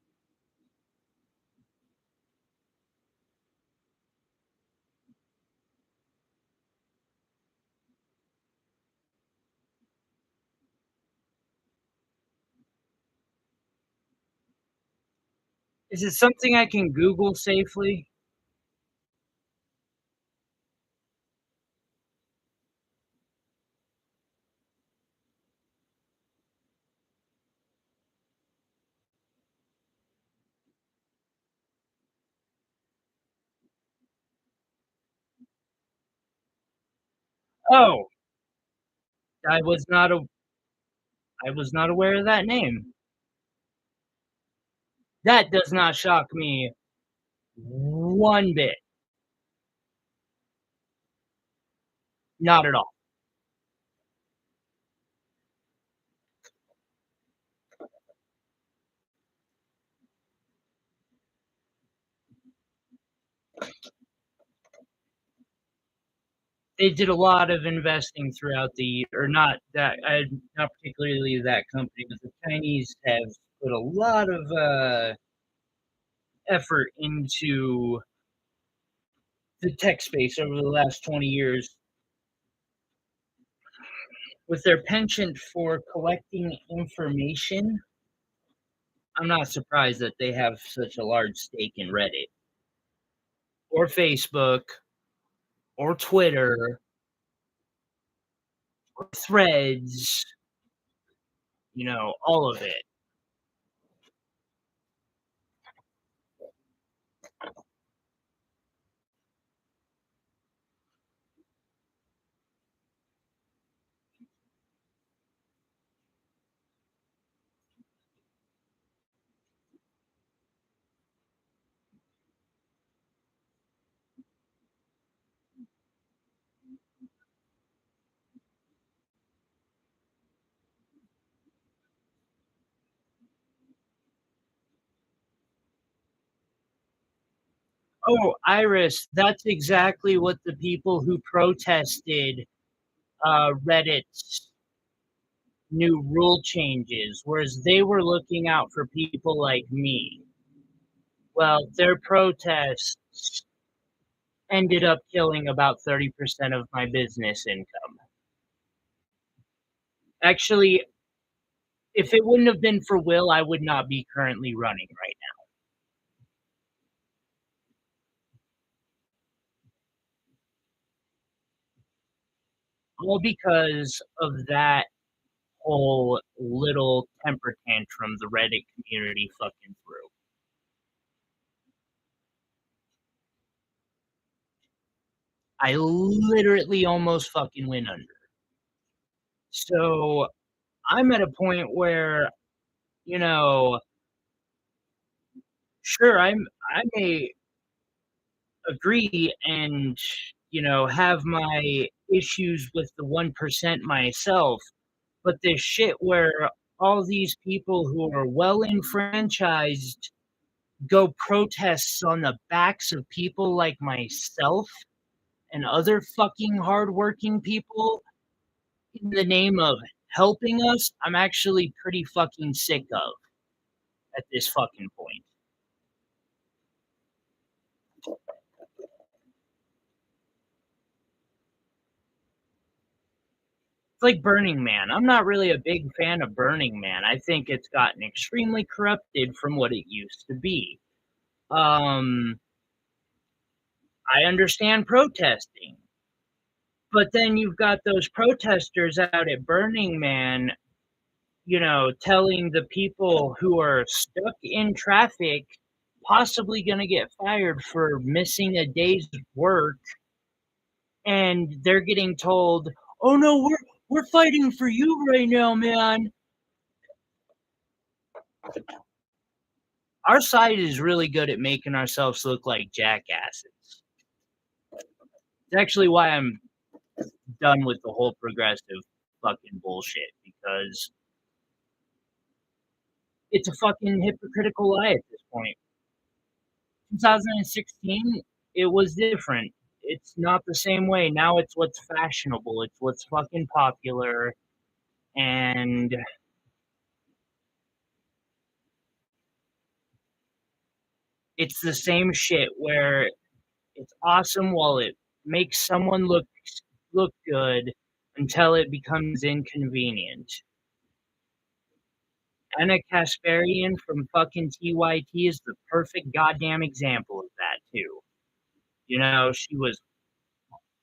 Is it something I can Google safely? Oh, I was not a I was not aware of that name. That does not shock me one bit. Not at all. They did a lot of investing throughout the or not particularly that company, but the Chinese have put a lot of, effort into the tech space over the last 20 years. With their penchant for collecting information, I'm not surprised that they have such a large stake in Reddit or Facebook or Twitter or Threads. all of it. Oh, Iris, that's exactly what the people who protested Reddit's new rule changes, whereas they were looking out for people like me. Well, their protests ended up killing about 30% of my business income. Actually, if it wouldn't have been for Will, I would not be currently running right now. All because of that whole little temper tantrum the Reddit community fucking threw. I literally almost fucking went under. So I'm at a point where, you know, sure, I may agree and, have my issues with the 1% myself, but this shit where all these people who are well enfranchised go protests on the backs of people like myself and other fucking hardworking people in the name of helping us, I'm actually pretty fucking sick of at this fucking point. It's like Burning Man. I'm not really a big fan of Burning Man. I think it's gotten extremely corrupted from what it used to be. Um, I understand protesting, but then you've got those protesters out at Burning Man, telling the people who are stuck in traffic, possibly going to get fired for missing a day's work, and they're getting told, "Oh no, we're fighting for you right now, man." Our side is really good at making ourselves look like jackasses. It's actually why I'm done with the whole progressive fucking bullshit, because it's a fucking hypocritical lie at this point. 2016, it was different. It's not the same way. Now it's what's fashionable. It's what's fucking popular. And it's the same shit where it's awesome while it makes someone look good until it becomes inconvenient. Anna Kasparian from fucking TYT is the perfect goddamn example of that too.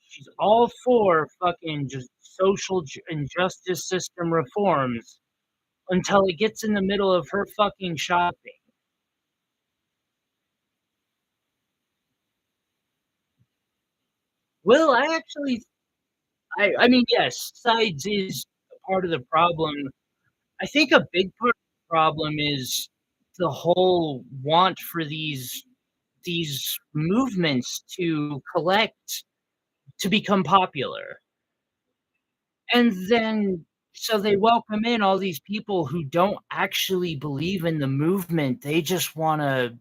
She's all for fucking just social injustice system reforms until it gets in the middle of her fucking shopping. Well, I mean, yes, sides is part of the problem. I think a big part of the problem is the whole want for these movements to collect to become popular. And then so they welcome in all these people who don't actually believe in the movement. They just want to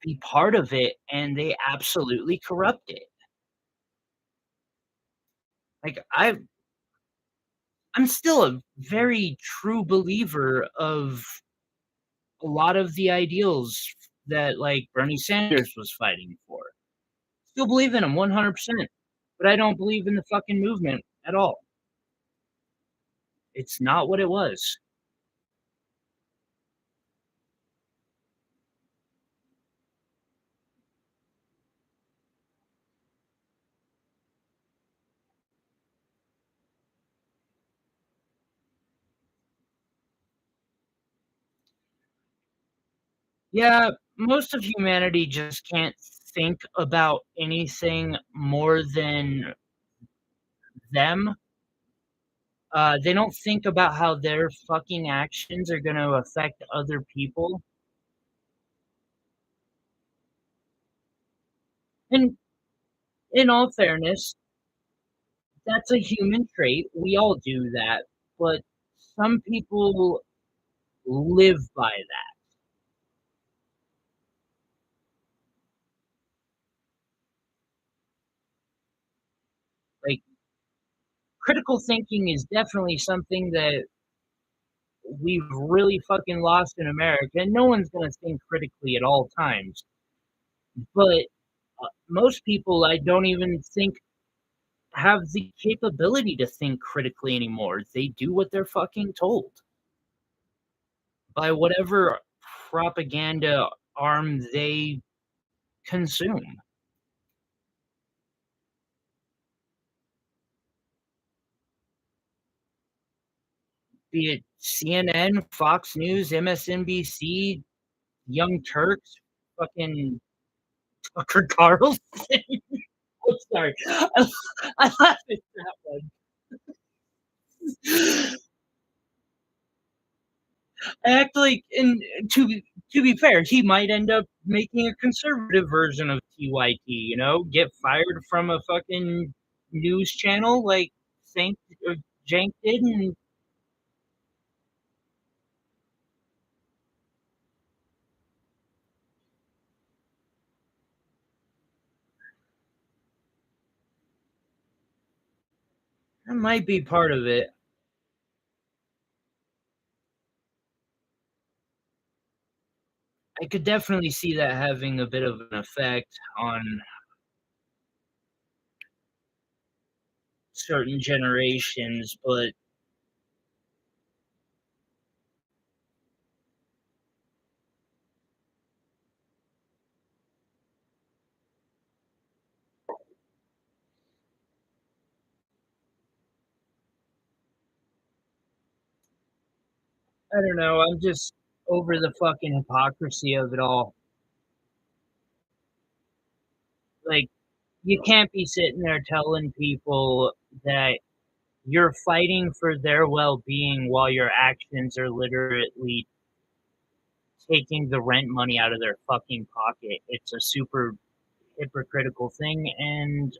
be part of it, and they absolutely corrupt it. Like I'm still a very true believer of a lot of the ideals that like Bernie Sanders was fighting for. Still believe in them 100%, but I don't believe in the fucking movement at all. It's not what it was. Yeah, most of humanity just can't think about anything more than them. They don't think about how their fucking actions are gonna affect other people. And in all fairness, that's a human trait. We all do that, but some people live by that. Like, critical thinking is definitely something that we've really fucking lost in America, and no one's gonna think critically at all times. But most people, I don't even think have the capability to think critically anymore. They do what they're fucking told by whatever propaganda arm they consume, be it CNN, Fox News, MSNBC, Young Turks, fucking Tucker Carlson. I'm sorry. I laughed at that one. Act like, and to be fair, he might end up making a conservative version of TYT, get fired from a fucking news channel like Saint or Jank did, and that might be part of it. I could definitely see that having a bit of an effect on certain generations, but I don't know, I'm just over the fucking hypocrisy of it all. Like, you can't be sitting there telling people that you're fighting for their well-being while your actions are literally taking the rent money out of their fucking pocket. It's a super hypocritical thing, and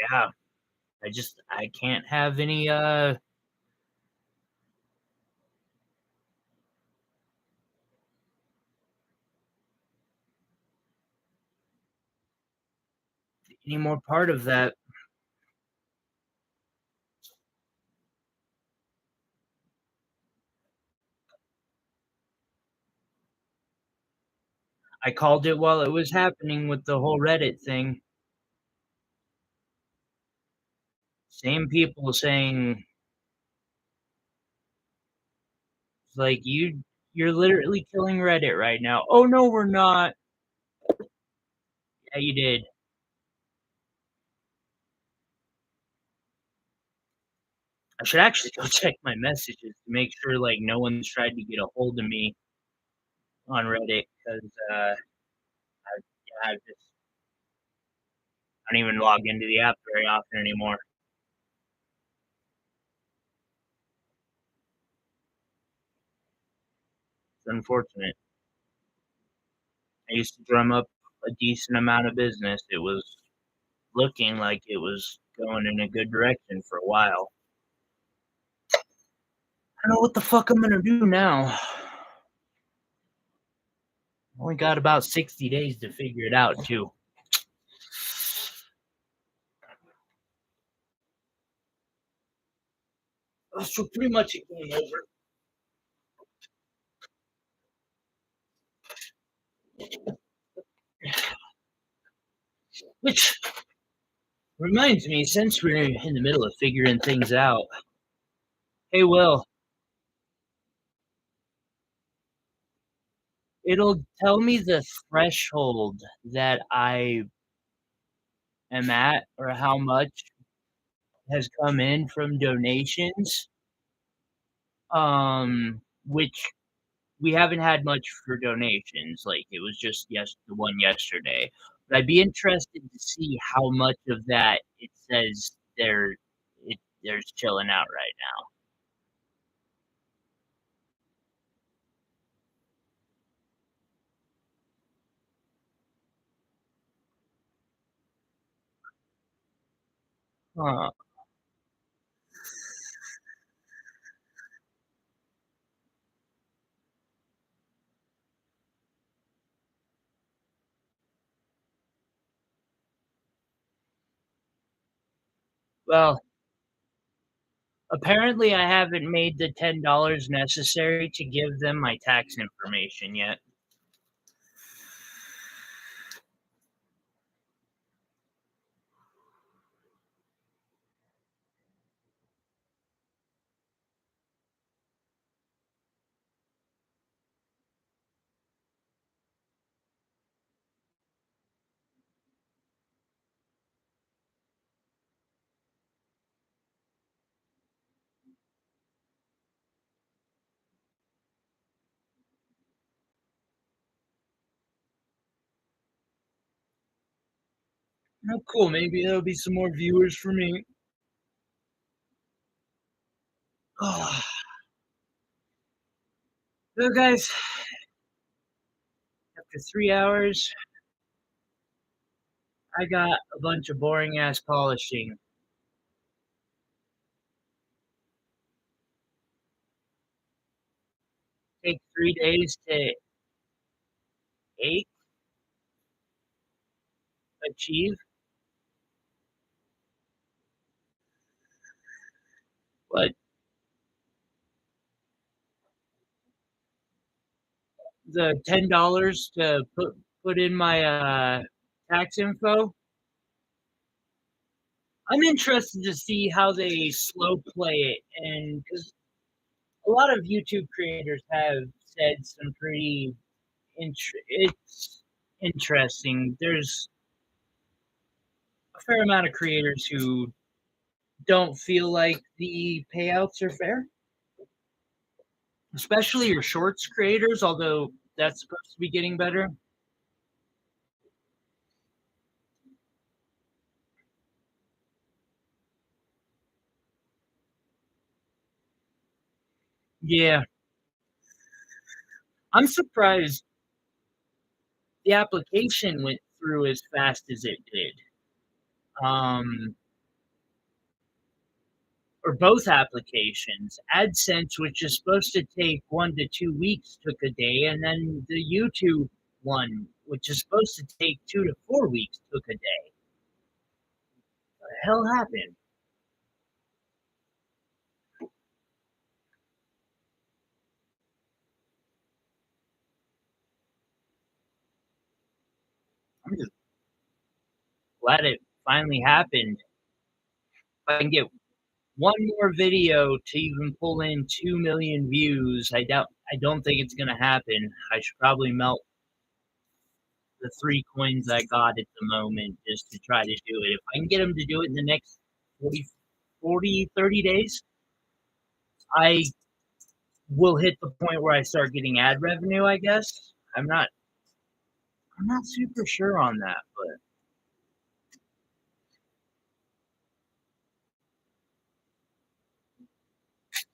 yeah, I can't have any more part of that. I called it while it was happening with the whole Reddit thing. Same people saying, like, you're literally killing Reddit right now. Oh no, we're not. Yeah, you did. I should actually go check my messages to make sure like no one's tried to get a hold of me on Reddit because I just I don't even log into the app very often anymore. It's unfortunate. I used to drum up a decent amount of business. It was looking like it was going in a good direction for a while. I don't know what the fuck I'm gonna do now. Only got about 60 days to figure it out too. So pretty much it game over. Which reminds me, since we're in the middle of figuring things out, hey Will, it'll tell me the threshold that I am at or how much has come in from donations, which we haven't had much for donations, like, it was just the one yesterday. But I'd be interested to see how much of that it says they're chilling out right now. Huh. Well, apparently I haven't made the $10 necessary to give them my tax information yet. Oh, cool, maybe there'll be some more viewers for me. So guys, after 3 hours, I got a bunch of boring ass polishing. Take 3 days to 8 achieve, but the $10 to put in my, tax info, I'm interested to see how they slow play it, and because a lot of YouTube creators have said some pretty it's interesting. There's a fair amount of creators who don't feel like the payouts are fair, especially your shorts creators, although that's supposed to be getting better. Yeah, I'm surprised the application went through as fast as it did. Um, or both applications. AdSense, which is supposed to take 1 to 2 weeks, took a day, and then the YouTube one, which is supposed to take 2 to 4 weeks, took a day. What the hell happened? I'm just glad it finally happened. If I can get one more video to even pull in 2 million views, I don't think it's gonna happen. I should probably melt the 3 coins I got at the moment just to try to do it. If I can get them to do it in the next 30 days, I will hit the point where I start getting ad revenue, I guess. I'm not super sure on that, but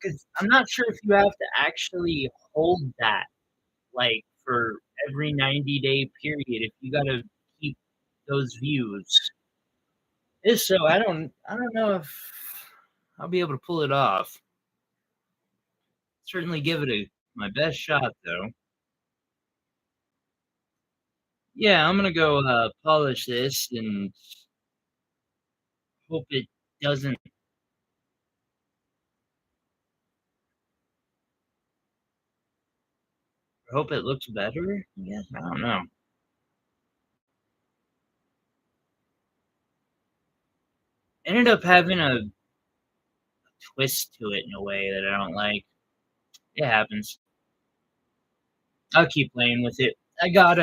because I'm not sure if you have to actually hold that like for every 90-day period if you gotta keep those views. If so, I don't know if I'll be able to pull it off. Certainly give it a my best shot though. Yeah, I'm gonna go polish this and hope it doesn't hope it looks better. Yeah, I don't know. Ended up having a twist to it in a way that I don't like. It happens. I'll keep playing with it. I got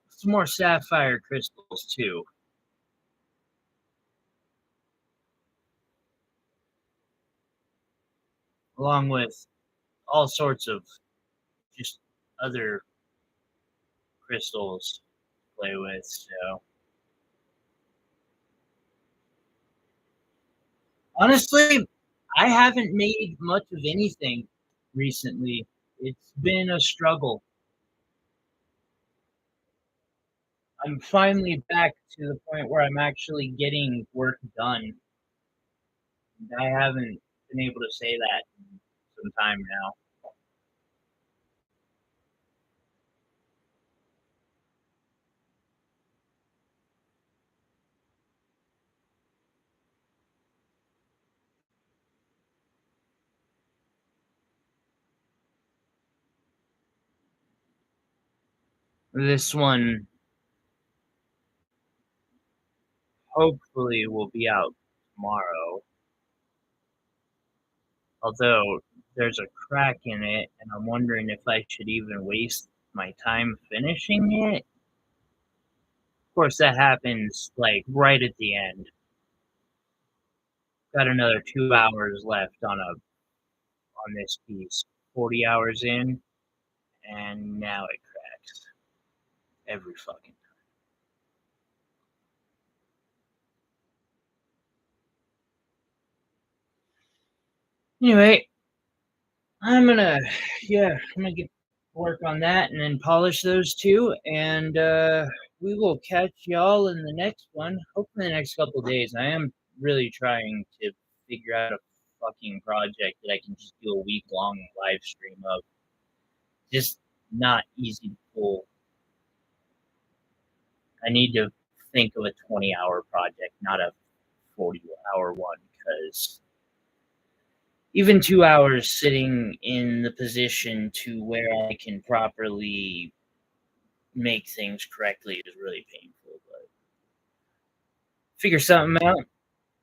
some more sapphire crystals too. along with all sorts of just other crystals to play with. So honestly, I haven't made much of anything recently. It's been a struggle. I'm finally back to the point where I'm actually getting work done. I haven't been able to say that in some time now. This one hopefully will be out tomorrow, although there's a crack in it, and I'm wondering if I should even waste my time finishing it. Of course, that happens, like, right at the end. Got another 2 hours left on this piece. 40 hours in, and now it cracks every fucking time. Anyway, I'm gonna I'm gonna get work on that and then polish those 2, and, we will catch y'all in the next one, hopefully in the next couple days. I am really trying to figure out a fucking project that I can just do a week-long live stream of. Just not easy to pull. I need to think of a 20-hour project, not a 40-hour one, because even 2 hours sitting in the position to where I can properly make things correctly is really painful, but figure something out.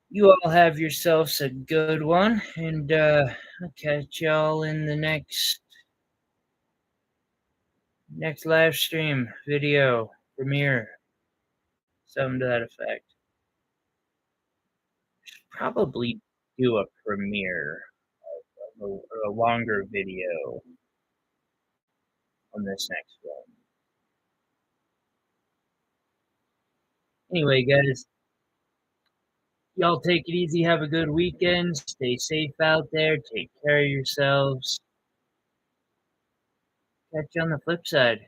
You all have yourselves a good one, and I'll catch y'all in the next live stream video premiere, something to that effect. Probably do a premiere or a longer video on this next one. Anyway, guys, y'all take it easy. Have a good weekend. Stay safe out there. Take care of yourselves. Catch you on the flip side.